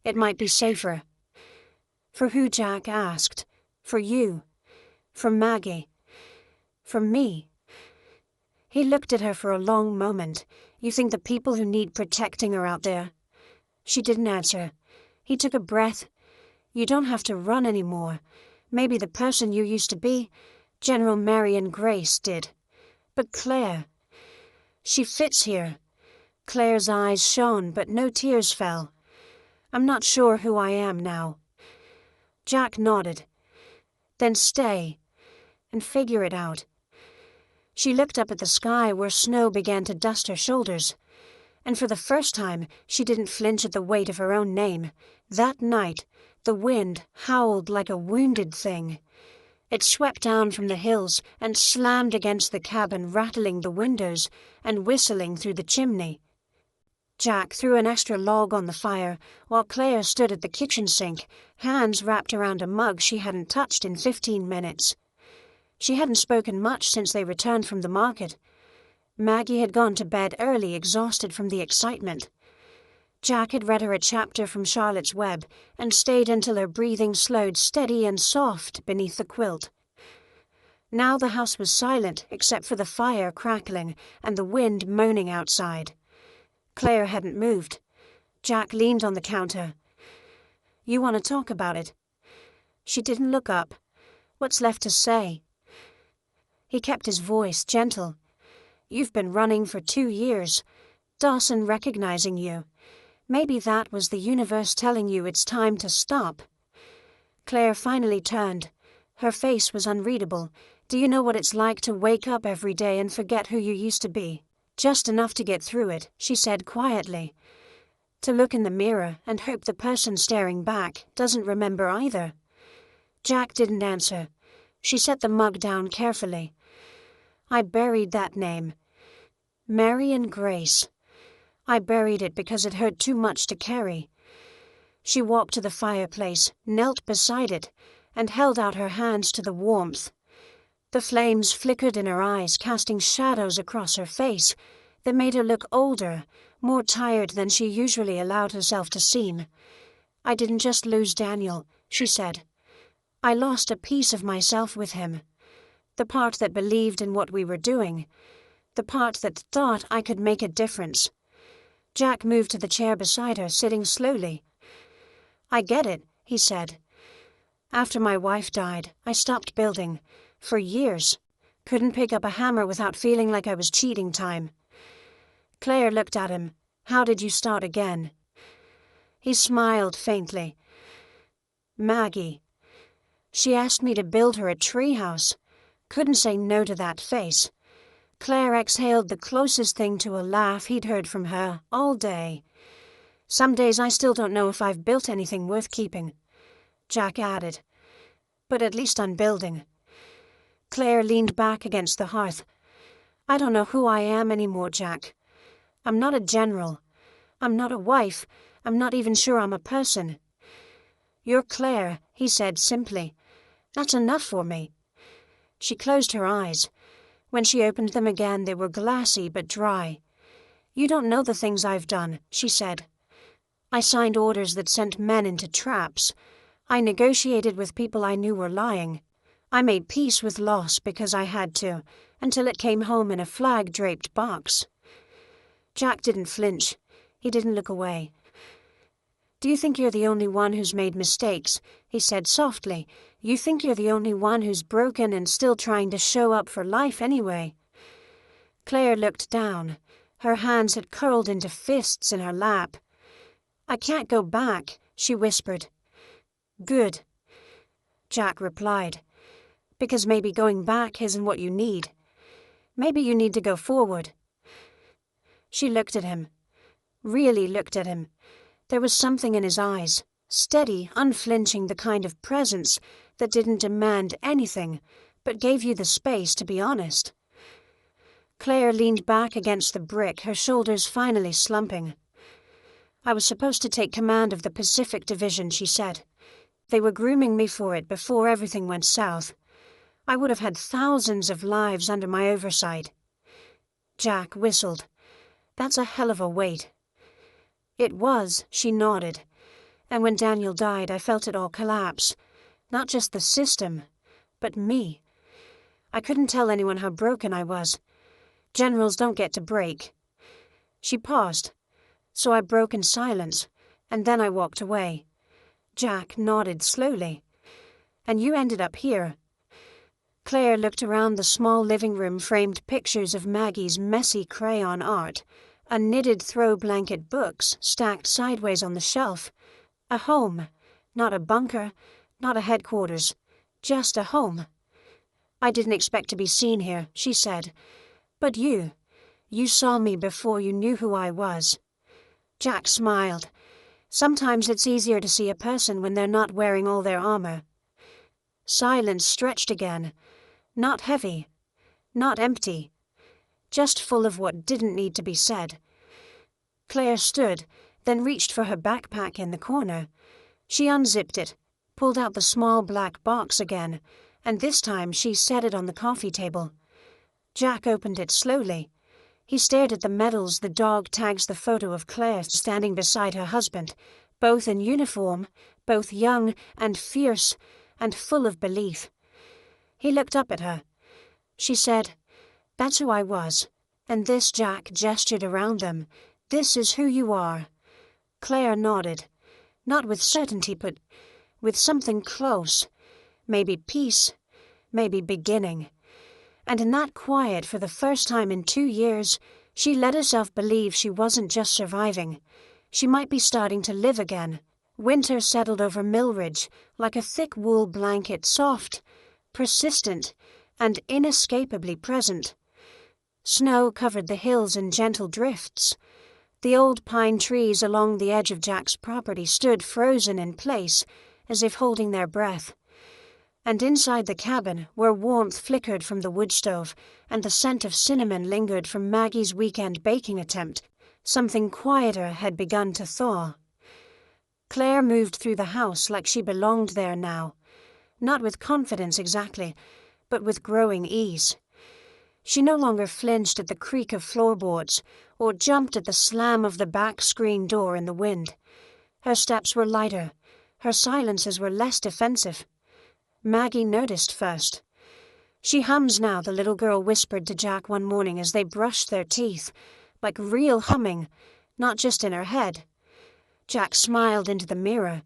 It might be safer." "For who?" Jack asked. "For you. For Maggie. For me." He looked at her for a long moment. "You think the people who need protecting are out there?" She didn't answer. He took a breath. "You don't have to run anymore. Maybe the person you used to be, General Marion Grace, did. But Claire, she fits here." Claire's eyes shone, but no tears fell. "I'm not sure who I am now." Jack nodded. "Then stay and figure it out." She looked up at the sky where snow began to dust her shoulders, and for the first time she didn't flinch at the weight of her own name. That night, the wind howled like a wounded thing. It swept down from the hills and slammed against the cabin, rattling the windows and whistling through the chimney. Jack threw an extra log on the fire while Claire stood at the kitchen sink, hands wrapped around a mug she hadn't touched in 15 minutes. She hadn't spoken much since they returned from the market. Maggie had gone to bed early, exhausted from the excitement. Jack had read her a chapter from Charlotte's Web and stayed until her breathing slowed steady and soft beneath the quilt. Now the house was silent except for the fire crackling and the wind moaning outside. Claire hadn't moved. Jack leaned on the counter. "You want to talk about it?" She didn't look up. "What's left to say?" He kept his voice gentle. "You've been running for 2 years. Dawson recognizing you. Maybe that was the universe telling you it's time to stop." Claire finally turned. Her face was unreadable. "Do you know what it's like to wake up every day and forget who you used to be? Just enough to get through it," she said quietly. "To look in the mirror and hope the person staring back doesn't remember either." Jack didn't answer. She set the mug down carefully. "I buried that name. Marion Grace. I buried it because it hurt too much to carry." She walked to the fireplace, knelt beside it, and held out her hands to the warmth. The flames flickered in her eyes, casting shadows across her face that made her look older, more tired than she usually allowed herself to seem. "I didn't just lose Daniel," she said. "I lost a piece of myself with him. The part that believed in what we were doing. The part that thought I could make a difference." Jack moved to the chair beside her, sitting slowly. "I get it," he said. "After my wife died, I stopped building. For years. Couldn't pick up a hammer without feeling like I was cheating time." Claire looked at him. "How did you start again?" He smiled faintly. "Maggie. She asked me to build her a treehouse. Couldn't say no to that face." Claire exhaled the closest thing to a laugh he'd heard from her all day. "Some days I still don't know if I've built anything worth keeping," Jack added. "But at least I'm building." Claire leaned back against the hearth. "I don't know who I am anymore, Jack. I'm not a general. I'm not a wife. I'm not even sure I'm a person." "You're Claire," he said simply. "That's enough for me." She closed her eyes. When she opened them again, they were glassy but dry. "You don't know the things I've done," she said. "I signed orders that sent men into traps. I negotiated with people I knew were lying. I made peace with loss because I had to, until it came home in a flag-draped box." Jack didn't flinch. He didn't look away. Do you think you're the only one who's made mistakes? He said softly. You think you're the only one who's broken and still trying to show up for life anyway? Claire looked down. Her hands had curled into fists in her lap. I can't go back, she whispered. Good, Jack replied. Because maybe going back isn't what you need. Maybe you need to go forward. She looked at him. Really looked at him. There was something in his eyes, steady, unflinching, the kind of presence that didn't demand anything, but gave you the space to be honest. Claire leaned back against the brick, her shoulders finally slumping. I was supposed to take command of the Pacific Division, she said. They were grooming me for it before everything went south. I would have had thousands of lives under my oversight. Jack whistled. That's a hell of a weight. It was, she nodded. And when Daniel died, I felt it all collapse. Not just the system, but me. I couldn't tell anyone how broken I was. Generals don't get to break. She paused. So I broke in silence, and then I walked away. Jack nodded slowly. And you ended up here. Claire looked around the small living room, framed pictures of Maggie's messy crayon art, a knitted throw blanket, books stacked sideways on the shelf. A home, not a bunker, not a headquarters, just a home. I didn't expect to be seen here, she said. But you saw me before you knew who I was. Jack smiled. Sometimes it's easier to see a person when they're not wearing all their armor. Silence stretched again. Not heavy, not empty, just full of what didn't need to be said. Claire stood, then reached for her backpack in the corner. She unzipped it, pulled out the small black box again, and this time she set it on the coffee table. Jack opened it slowly. He stared at the medals, the dog tags, the photo of Claire standing beside her husband, both in uniform, both young and fierce and full of belief. He looked up at her. She said, That's who I was. And this, Jack gestured around them. This is who you are. Claire nodded. Not with certainty, but with something close. Maybe peace, maybe beginning. And in that quiet, for the first time in 2 years, she let herself believe she wasn't just surviving. She might be starting to live again. Winter settled over Millridge like a thick wool blanket, soft, persistent, and inescapably present. Snow covered the hills in gentle drifts. The old pine trees along the edge of Jack's property stood frozen in place, as if holding their breath. And inside the cabin, where warmth flickered from the wood stove and the scent of cinnamon lingered from Maggie's weekend baking attempt, something quieter had begun to thaw. Claire moved through the house like she belonged there now. Not with confidence exactly, but with growing ease. She no longer flinched at the creak of floorboards or jumped at the slam of the back screen door in the wind. Her steps were lighter. Her silences were less defensive. Maggie noticed first. She hums now, the little girl whispered to Jack one morning as they brushed their teeth, like real humming, not just in her head. Jack smiled into the mirror.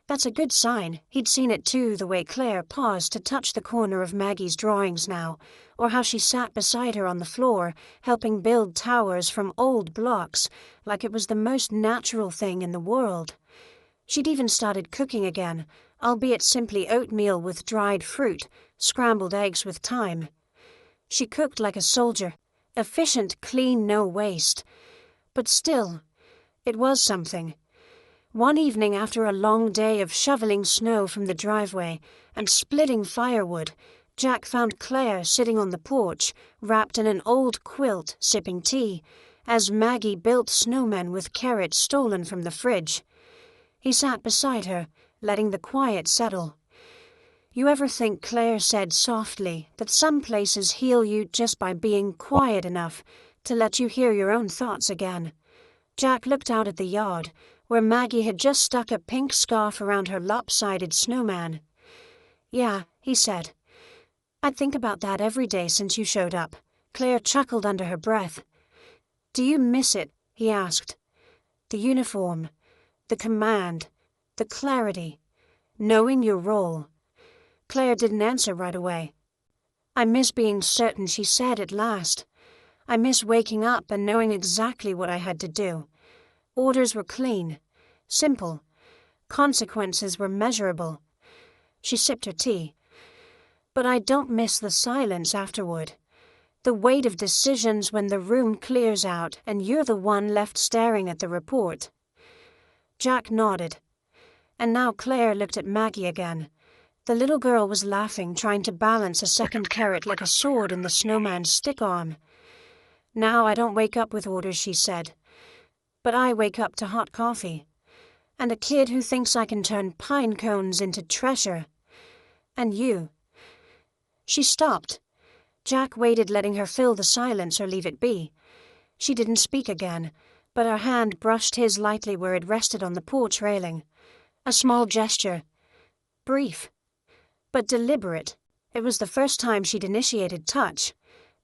That's a good sign. He'd seen it too, the way Claire paused to touch the corner of Maggie's drawings now, or how she sat beside her on the floor, helping build towers from old blocks, like it was the most natural thing in the world. She'd even started cooking again, albeit simply oatmeal with dried fruit, scrambled eggs with thyme. She cooked like a soldier, efficient, clean, no waste. But still, it was something. One evening after a long day of shoveling snow from the driveway and splitting firewood, Jack found Claire sitting on the porch, wrapped in an old quilt, sipping tea, as Maggie built snowmen with carrots stolen from the fridge. He sat beside her, letting the quiet settle. You ever think, Claire said softly, that some places heal you just by being quiet enough to let you hear your own thoughts again? Jack looked out at the yard, where Maggie had just stuck a pink scarf around her lopsided snowman. Yeah, he said. I'd think about that every day since you showed up. Claire chuckled under her breath. Do you miss it? He asked. The uniform, the command, the clarity, knowing your role. Claire didn't answer right away. "I miss being certain," she said at last. "I miss waking up and knowing exactly what I had to do. Orders were clean, simple. Consequences were measurable." She sipped her tea. "But I don't miss the silence afterward. The weight of decisions when the room clears out and you're the one left staring at the report." Jack nodded. And now Claire looked at Maggie again. The little girl was laughing, trying to balance a second carrot like a sword in the snowman's stick arm. "Now I don't wake up with orders," she said. "But I wake up to hot coffee. And a kid who thinks I can turn pine cones into treasure. And you." She stopped. Jack waited, letting her fill the silence or leave it be. She didn't speak again, but her hand brushed his lightly where it rested on the porch railing. A small gesture. Brief. But deliberate. It was the first time she'd initiated touch.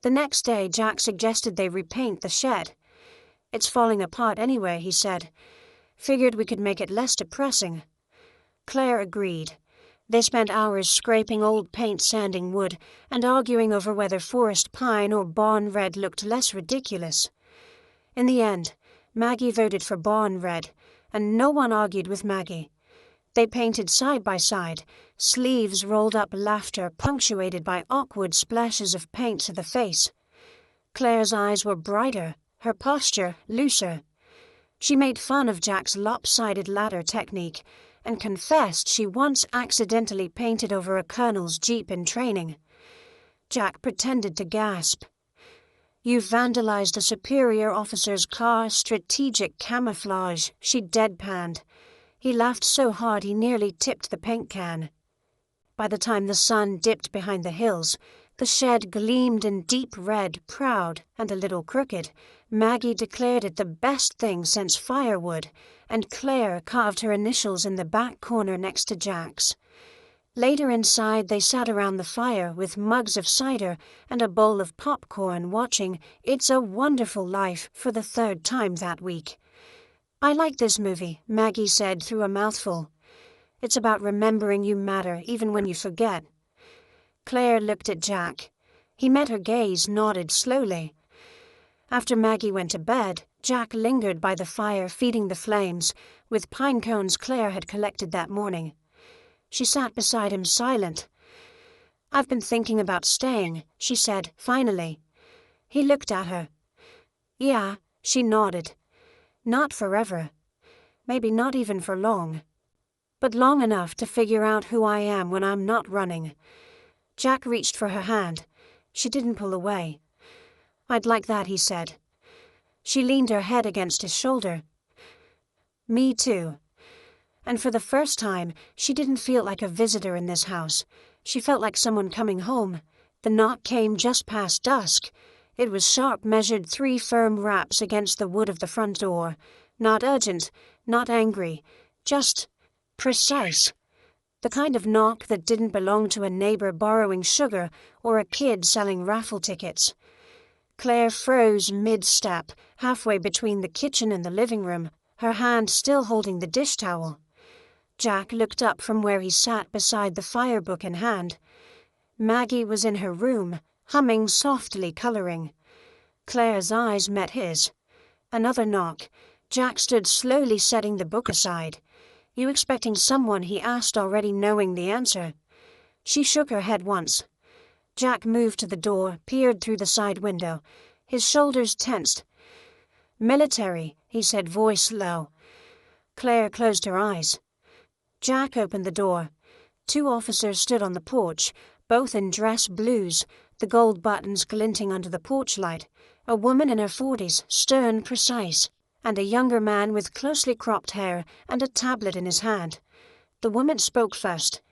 The next day, Jack suggested they repaint the shed. "It's falling apart anyway," he said. "Figured we could make it less depressing." Claire agreed. They spent hours scraping old paint, sanding wood, and arguing over whether forest pine or barn red looked less ridiculous. In the end, Maggie voted for barn red, and no one argued with Maggie. They painted side by side, sleeves rolled up, laughter punctuated by awkward splashes of paint to the face. Claire's eyes were brighter, her posture looser. She made fun of Jack's lopsided ladder technique and confessed she once accidentally painted over a colonel's jeep in training. Jack pretended to gasp. "You vandalized a superior officer's car, strategic camouflage," she deadpanned. He laughed so hard he nearly tipped the paint can. By the time the sun dipped behind the hills, the shed gleamed in deep red, proud and a little crooked. Maggie declared it the best thing since firewood, and Claire carved her initials in the back corner next to Jack's. Later inside, they sat around the fire with mugs of cider and a bowl of popcorn, watching It's a Wonderful Life for the third time that week. "I like this movie," Maggie said through a mouthful. "It's about remembering you matter even when you forget." Claire looked at Jack. He met her gaze, nodded slowly. After Maggie went to bed, Jack lingered by the fire, feeding the flames, with pine cones Claire had collected that morning. She sat beside him, silent. "I've been thinking about staying," she said, finally. He looked at her. "Yeah," she nodded. "Not forever. Maybe not even for long. But long enough to figure out who I am when I'm not running." Jack reached for her hand. She didn't pull away. "I'd like that," he said. She leaned her head against his shoulder. "Me too." And for the first time, she didn't feel like a visitor in this house. She felt like someone coming home. The knock came just past dusk. It was sharp, measured 3 firm raps against the wood of the front door. Not urgent, not angry, just precise. The kind of knock that didn't belong to a neighbor borrowing sugar or a kid selling raffle tickets. Claire froze mid-step, halfway between the kitchen and the living room, her hand still holding the dish towel. Jack looked up from where he sat beside the fire book in hand. Maggie was in her room, humming softly, coloring. Claire's eyes met his. Another knock. Jack stood slowly, setting the book aside. "You expecting someone?" he asked, already knowing the answer. She shook her head once. Jack moved to the door, peered through the side window. His shoulders tensed. "Military," he said, voice low. Claire closed her eyes. Jack opened the door. 2 officers stood on the porch, both in dress blues, the gold buttons glinting under the porch light. A woman in her 40s, stern, precise, and a younger man with closely cropped hair and a tablet in his hand. The woman spoke first.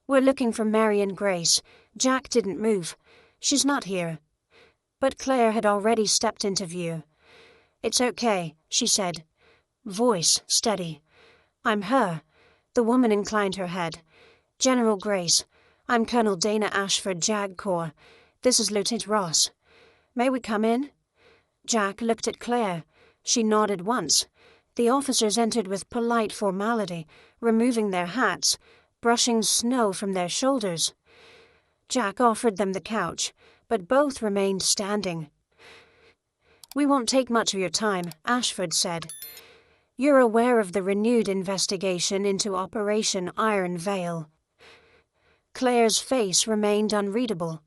"We're looking for Marion Grace." Jack didn't move. "She's not here." But Claire had already stepped into view. "It's okay," she said. Voice steady. "I'm her." The woman inclined her head. "General Grace. I'm Colonel Dana Ashford, JAG Corps. This is Lieutenant Ross. May we come in?" Jack looked at Claire. She nodded once. The officers entered with polite formality, removing their hats, brushing snow from their shoulders. Jack offered them the couch, but both remained standing. "We won't take much of your time," Ashford said. "You're aware of the renewed investigation into Operation Iron Veil." Claire's face remained unreadable.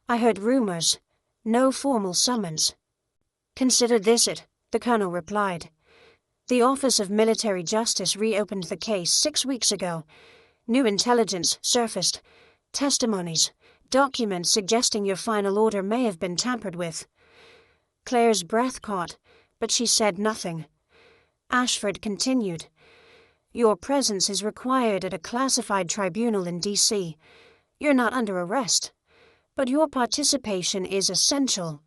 "I heard rumors. No formal summons." "Consider this it," the colonel replied. "The Office of Military Justice reopened the case 6 weeks ago. New intelligence surfaced. Testimonies, documents suggesting your final order may have been tampered with." Claire's breath caught, but she said nothing. Ashford continued. "Your presence is required at a classified tribunal in D.C. You're not under arrest, but your participation is essential."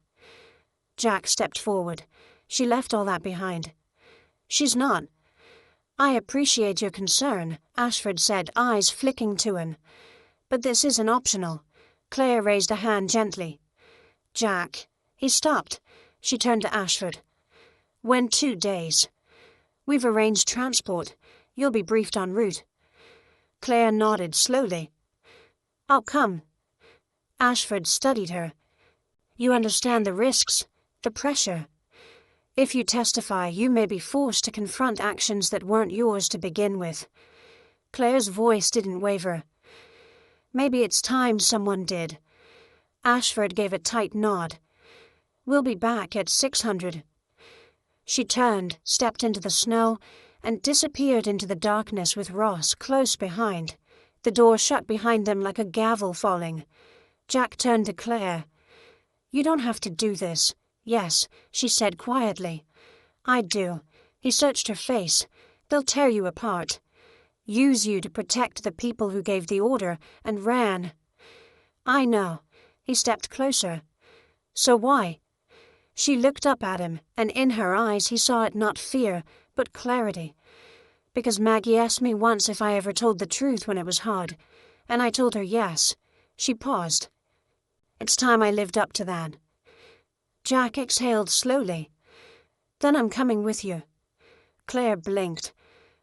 Jack stepped forward. "She left all that behind." "She's not." "I appreciate your concern," Ashford said, eyes flicking to him. "But this isn't optional." Claire raised a hand gently. "Jack." He stopped. She turned to Ashford. "When 2 days. We've arranged transport. You'll be briefed en route." Claire nodded slowly. "I'll come." Ashford studied her. "You understand the risks, the pressure. If you testify, you may be forced to confront actions that weren't yours to begin with." Claire's voice didn't waver. "Maybe it's time someone did." Ashford gave a tight nod. "We'll be back at 600. She turned, stepped into the snow, and disappeared into the darkness with Ross close behind. The door shut behind them like a gavel falling. Jack turned to Claire. "You don't have to do this." "Yes," she said quietly. "I do." He searched her face. "They'll tear you apart. Use you to protect the people who gave the order and ran." "I know." He stepped closer. "So why?" She looked up at him, and in her eyes he saw it not fear, but clarity. "Because Maggie asked me once if I ever told the truth when it was hard, and I told her yes." She paused. "It's time I lived up to that." Jack exhaled slowly. "Then I'm coming with you." Claire blinked.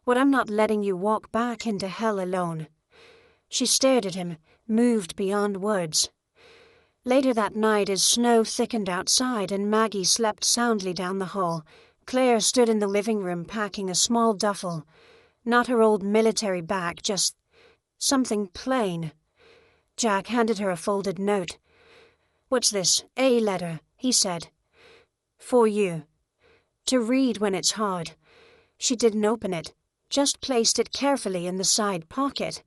"But I'm not letting you walk back into hell alone." She stared at him, moved beyond words. Later that night, as snow thickened outside and Maggie slept soundly down the hall, Claire stood in the living room packing a small duffel. Not her old military bag, just something plain. Jack handed her a folded note. "What's this? A letter," he said. "For you. To read when it's hard." She didn't open it, just placed it carefully in the side pocket.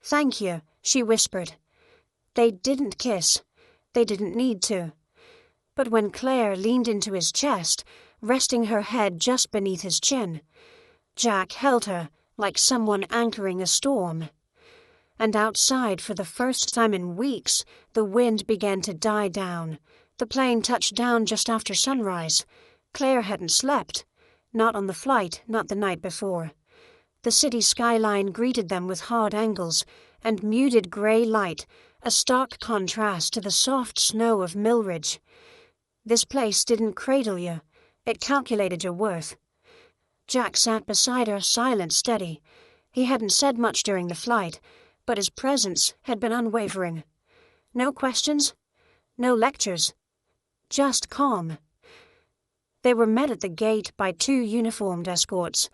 "Thank you," she whispered. They didn't kiss. They didn't need to. But when Claire leaned into his chest, resting her head just beneath his chin, Jack held her like someone anchoring a storm. And outside, for the first time in weeks, the wind began to die down. The plane touched down just after sunrise. Claire hadn't slept. Not on the flight, not the night before. The city skyline greeted them with hard angles and muted grey light, a stark contrast to the soft snow of Millridge. This place didn't cradle you. It calculated your worth. Jack sat beside her, silent, steady. He hadn't said much during the flight, but his presence had been unwavering. No questions, no lectures, just calm. They were met at the gate by 2 uniformed escorts.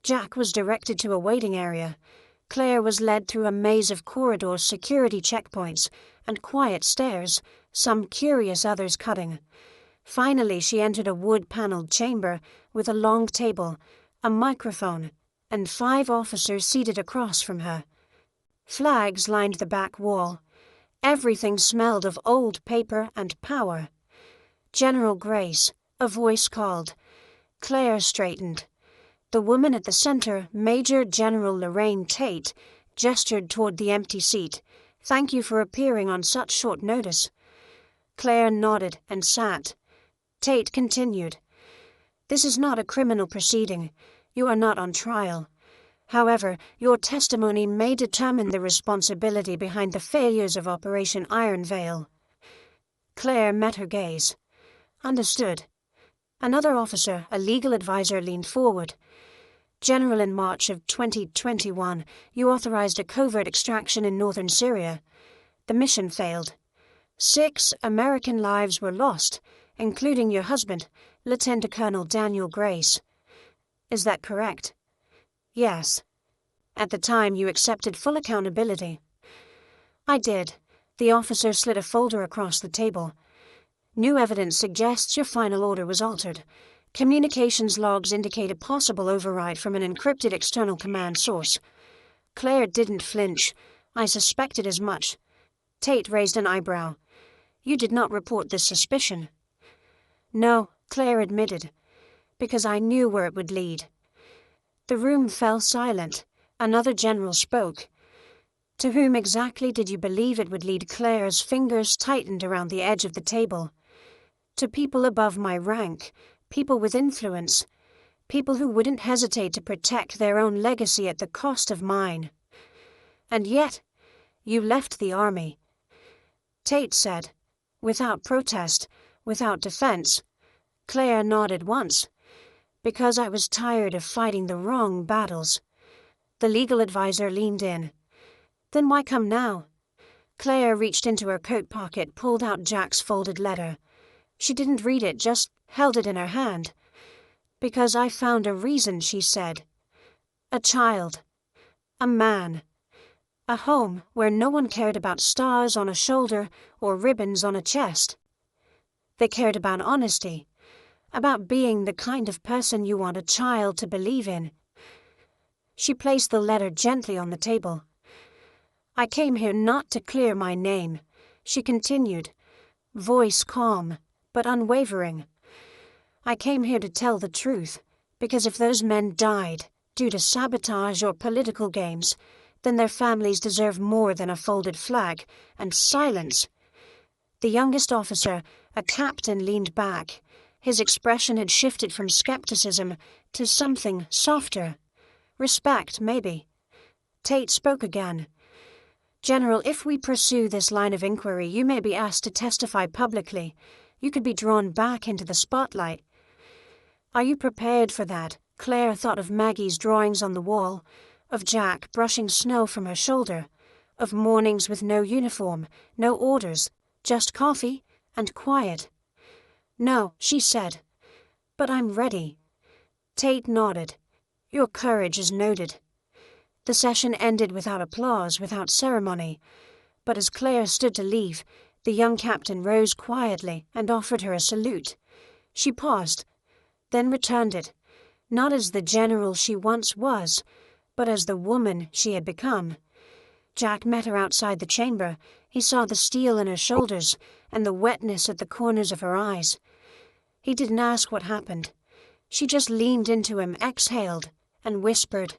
Jack was directed to a waiting area. Claire was led through a maze of corridors, security checkpoints, and quiet stairs, some curious, others cutting. Finally, she entered a wood-paneled chamber with a long table, a microphone, and 5 officers seated across from her. Flags lined the back wall. Everything smelled of old paper and power. "General Grace," a voice called. Claire straightened. The woman at the center, Major General Lorraine Tate, gestured toward the empty seat. "Thank you for appearing on such short notice." Claire nodded and sat. Tate continued. "This is not a criminal proceeding. You are not on trial. However, your testimony may determine the responsibility behind the failures of Operation Iron Veil." Claire met her gaze. "Understood." Another officer, a legal advisor, leaned forward. General, in March of 2021, you authorized a covert extraction in northern Syria. The mission failed. 6 American lives were lost, including your husband, Lieutenant Colonel Daniel Grace. Is that correct? Yes. At the time, you accepted full accountability. I did. The officer slid a folder across the table. New evidence suggests your final order was altered. Communications logs indicate a possible override from an encrypted external command source. Claire didn't flinch. I suspected as much. Tate raised an eyebrow. You did not report this suspicion. No, Claire admitted, because I knew where it would lead. The room fell silent. Another general spoke. To whom exactly did you believe it would lead? Claire's fingers tightened around the edge of the table. To people above my rank, people with influence, people who wouldn't hesitate to protect their own legacy at the cost of mine. And yet, you left the army. Tate said, without protest, without defense. Claire nodded once. Because I was tired of fighting the wrong battles. The legal advisor leaned in. Then why come now? Claire reached into her coat pocket, pulled out Jack's folded letter. She didn't read it, just held it in her hand. Because I found a reason, she said. A child. A man. A home where no one cared about stars on a shoulder or ribbons on a chest. They cared about honesty, about being the kind of person you want a child to believe in. She placed the letter gently on the table. I came here not to clear my name, she continued, voice calm but unwavering. I came here to tell the truth, because if those men died due to sabotage or political games, then their families deserve more than a folded flag and silence. The youngest officer, a captain, leaned back. His expression had shifted from skepticism to something softer. Respect, maybe. Tate spoke again. General, if we pursue this line of inquiry, you may be asked to testify publicly. You could be drawn back into the spotlight. Are you prepared for that? Claire thought of Maggie's drawings on the wall, of Jack brushing snow from her shoulder, of mornings with no uniform, no orders, just coffee and quiet. No, she said. But I'm ready. Tate nodded. Your courage is noted. The session ended without applause, without ceremony. But as Claire stood to leave, the young captain rose quietly and offered her a salute. She paused, then returned it, not as the general she once was, but as the woman she had become. Jack met her outside the chamber. He saw the steel in her shoulders and the wetness at the corners of her eyes. He didn't ask what happened. She just leaned into him, exhaled, and whispered.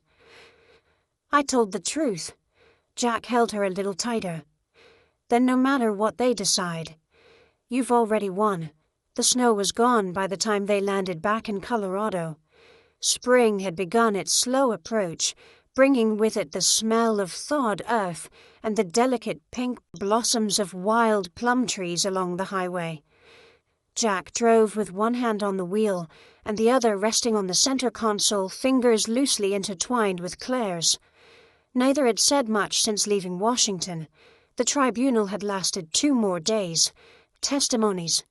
I told the truth. Jack held her a little tighter. Then no matter what they decide, you've already won. The snow was gone by the time they landed back in Colorado. Spring had begun its slow approach, bringing with it the smell of thawed earth and the delicate pink blossoms of wild plum trees along the highway. Jack drove with one hand on the wheel and the other resting on the center console, fingers loosely intertwined with Claire's. Neither had said much since leaving Washington. The tribunal had lasted 2 more days. Testimonies,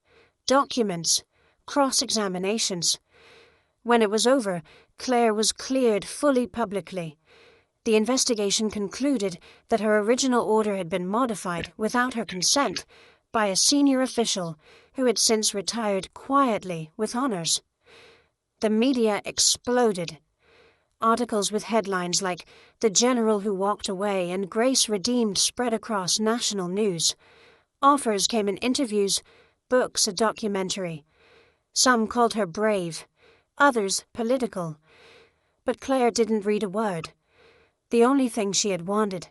documents, cross-examinations. When it was over, Claire was cleared fully publicly. The investigation concluded that her original order had been modified without her consent by a senior official who had since retired quietly with honors. The media exploded. Articles with headlines like "The General Who Walked Away" and "Grace Redeemed" spread across national news. Offers came in interviews, books, a documentary. Some called her brave, others political. But Claire didn't read a word. The only thing she had wanted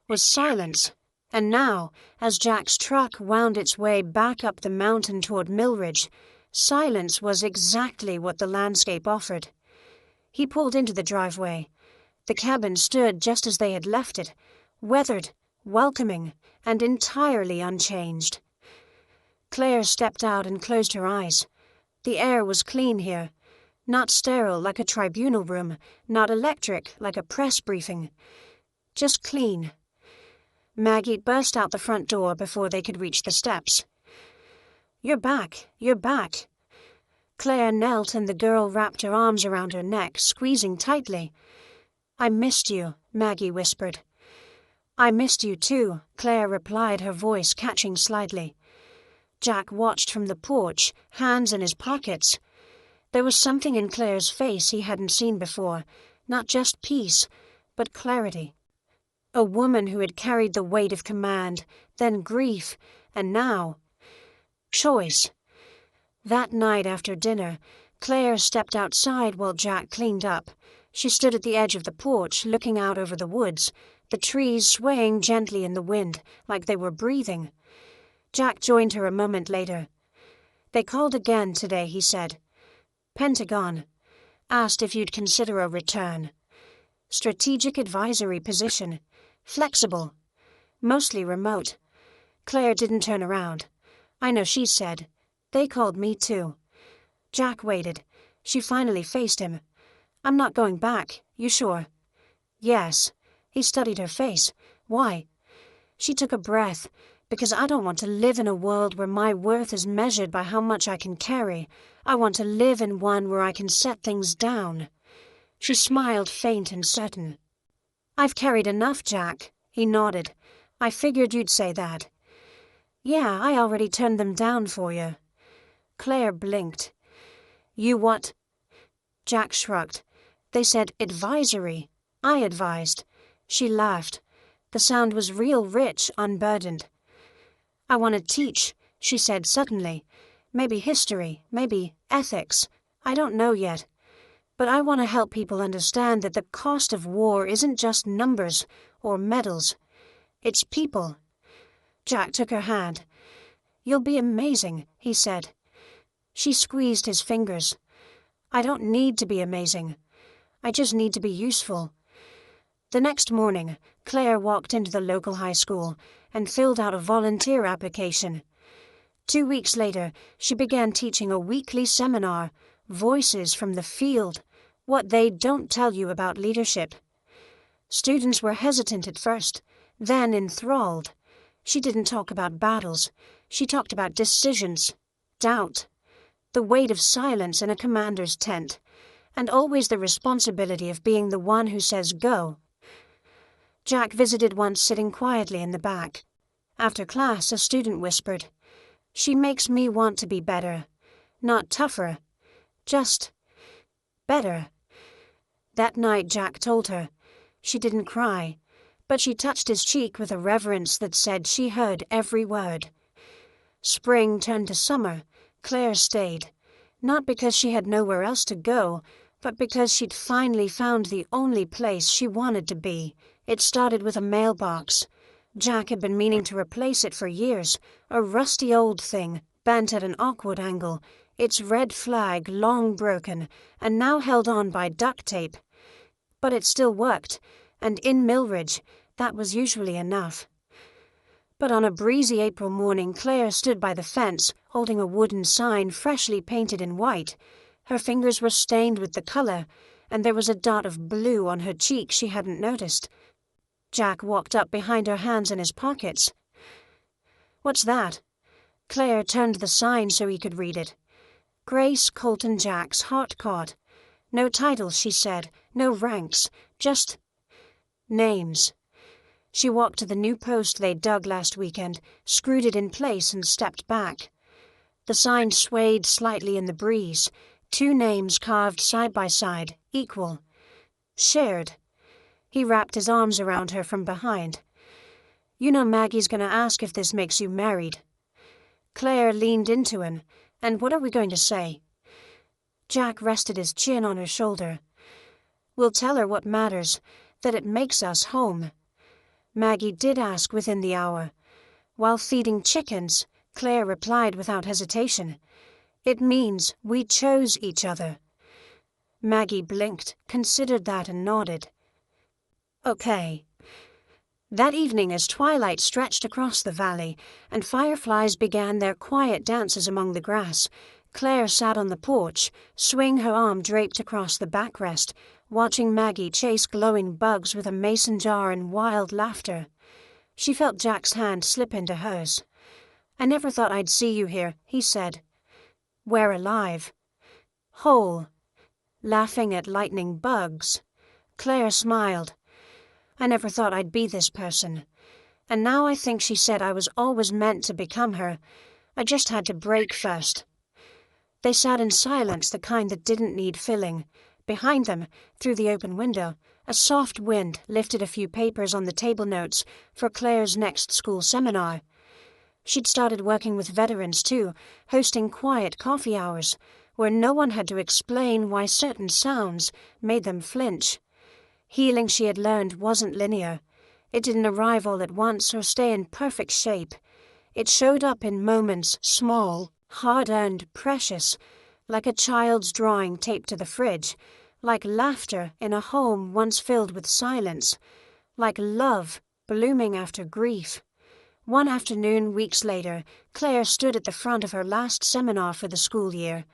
was silence. And now, as Jack's truck wound its way back up the mountain toward Millridge, silence was exactly what the landscape offered. He pulled into the driveway. The cabin stood just as they had left it, weathered, welcoming, and entirely unchanged. Claire stepped out and closed her eyes. The air was clean here. Not sterile like a tribunal room, not electric like a press briefing. Just clean. Maggie burst out the front door before they could reach the steps. "You're back, you're back." Claire knelt and the girl wrapped her arms around her neck, squeezing tightly. "I missed you," Maggie whispered. "I missed you too," Claire replied, her voice catching slightly. Jack watched from the porch, hands in his pockets. There was something in Claire's face he hadn't seen before, not just peace, but clarity. A woman who had carried the weight of command, then grief, and now choice. That night after dinner, Claire stepped outside while Jack cleaned up. She stood at the edge of the porch, looking out over the woods, the trees swaying gently in the wind, like they were breathing. Jack joined her a moment later. "They called again today," he said. "Pentagon. Asked if you'd consider a return. Strategic advisory position. Flexible. Mostly remote." Claire didn't turn around. "I know," she said. "They called me too." Jack waited. She finally faced him. "I'm not going back. You sure?" "Yes." He studied her face. "Why?" She took a breath. "Because I don't want to live in a world where my worth is measured by how much I can carry. I want to live in one where I can set things down." She smiled, faint and certain. "I've carried enough, Jack." He nodded. "I figured you'd say that." "Yeah, I already turned them down for you." Claire blinked. "You what?" Jack shrugged. "They said advisory. I advised." She laughed. The sound was real rich, unburdened. "I want to teach," she said suddenly. "Maybe history, maybe ethics. I don't know yet. But I want to help people understand that the cost of war isn't just numbers or medals. It's people." Jack took her hand. "You'll be amazing," he said. She squeezed his fingers. "I don't need to be amazing. I just need to be useful." The next morning, Claire walked into the local high school and filled out a volunteer application. 2 weeks later, she began teaching a weekly seminar, Voices from the Field, What They Don't Tell You About Leadership. Students were hesitant at first, then enthralled. She didn't talk about battles. She talked about decisions, doubt, the weight of silence in a commander's tent, and always the responsibility of being the one who says go. Jack visited once, sitting quietly in the back. After class, a student whispered, "She makes me want to be better. Not tougher, just better." That night, Jack told her. She didn't cry, but she touched his cheek with a reverence that said she heard every word. Spring turned to summer. Claire stayed, not because she had nowhere else to go, but because she'd finally found the only place she wanted to be. It started with a mailbox. Jack had been meaning to replace it for years, a rusty old thing, bent at an awkward angle, its red flag long broken, and now held on by duct tape. But it still worked, and in Millridge, that was usually enough. But on a breezy April morning, Claire stood by the fence, holding a wooden sign freshly painted in white. Her fingers were stained with the color, and there was a dot of blue on her cheek she hadn't noticed. Jack walked up behind her, hands in his pockets. "What's that?" Claire turned the sign so he could read it. "Grace Colton Jack's Heart Caught. No titles," she said, "no ranks, just names." She walked to the new post they'd dug last weekend, screwed it in place and stepped back. The sign swayed slightly in the breeze. 2 names carved side by side, equal. Shared. He wrapped his arms around her from behind. "You know Maggie's going to ask if this makes you married." Claire leaned into him. "And what are we going to say?" Jack rested his chin on her shoulder. "We'll tell her what matters, that it makes us home." Maggie did ask within the hour. While feeding chickens, Claire replied without hesitation, "It means we chose each other." Maggie blinked, considered that and nodded. "Okay." That evening, as twilight stretched across the valley and fireflies began their quiet dances among the grass, Claire sat on the porch, swing her arm draped across the backrest, watching Maggie chase glowing bugs with a mason jar in wild laughter. She felt Jack's hand slip into hers. "I never thought I'd see you here," he said. "We're alive. Whole. Laughing at lightning bugs." Claire smiled. "I never thought I'd be this person. And now I think she said I was always meant to become her. I just had to break first." They sat in silence, the kind that didn't need filling. Behind them, through the open window, a soft wind lifted a few papers on the table notes for Claire's next school seminar. She'd started working with veterans too, hosting quiet coffee hours, where no one had to explain why certain sounds made them flinch. Healing, she had learned, wasn't linear. It didn't arrive all at once or stay in perfect shape. It showed up in moments, small, hard-earned, precious, like a child's drawing taped to the fridge, like laughter in a home once filled with silence, like love blooming after grief. One afternoon, weeks later, Claire stood at the front of her last seminar for the school year.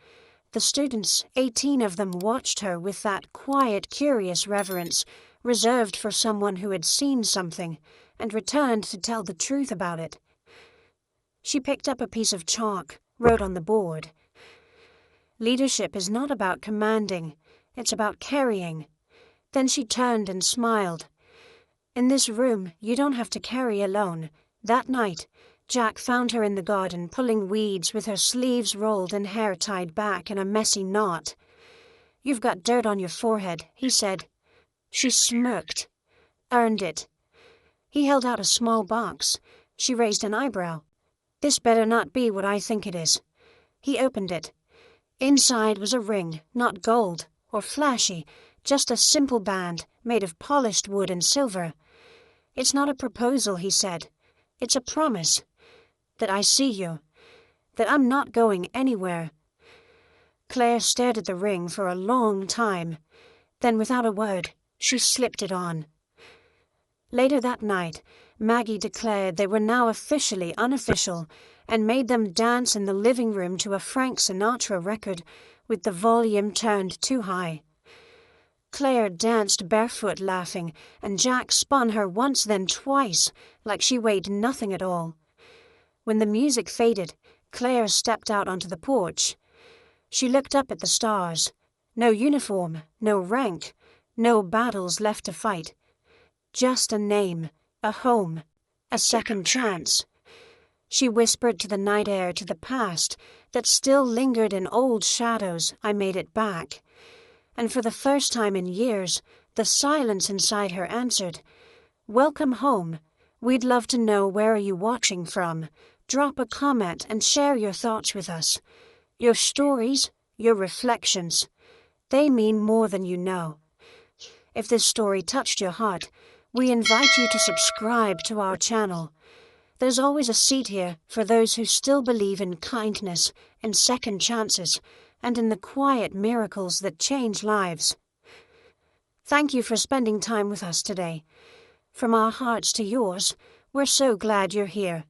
The students, 18 of them, watched her with that quiet, curious reverence reserved for someone who had seen something and returned to tell the truth about it. She picked up a piece of chalk, wrote on the board. "Leadership is not about commanding, it's about carrying." Then she turned and smiled. "In this room, you don't have to carry alone." That night, Jack found her in the garden pulling weeds with her sleeves rolled and hair tied back in a messy knot. "You've got dirt on your forehead," he said. She smirked. "Earned it." He held out a small box. She raised an eyebrow. "This better not be what I think it is." He opened it. Inside was a ring, not gold or flashy, just a simple band made of polished wood and silver. "It's not a proposal," he said. "It's a promise. That I see you. That I'm not going anywhere." Claire stared at the ring for a long time. Then, without a word, she slipped it on. Later that night, Maggie declared they were now officially unofficial and made them dance in the living room to a Frank Sinatra record with the volume turned too high. Claire danced barefoot laughing, and Jack spun her once then twice, like she weighed nothing at all. When the music faded, Claire stepped out onto the porch. She looked up at the stars. No uniform, no rank, no battles left to fight. Just a name, a home, a second chance. She whispered to the night air, to the past that still lingered in old shadows. "I made it back." And for the first time in years, the silence inside her answered, "Welcome home. We'd love to know where are you watching from. Drop a comment and share your thoughts with us. Your stories, your reflections, they mean more than you know." If this story touched your heart, we invite you to subscribe to our channel. There's always a seat here for those who still believe in kindness and second chances and in the quiet miracles that change lives. Thank you for spending time with us today. From our hearts to yours, we're so glad you're here.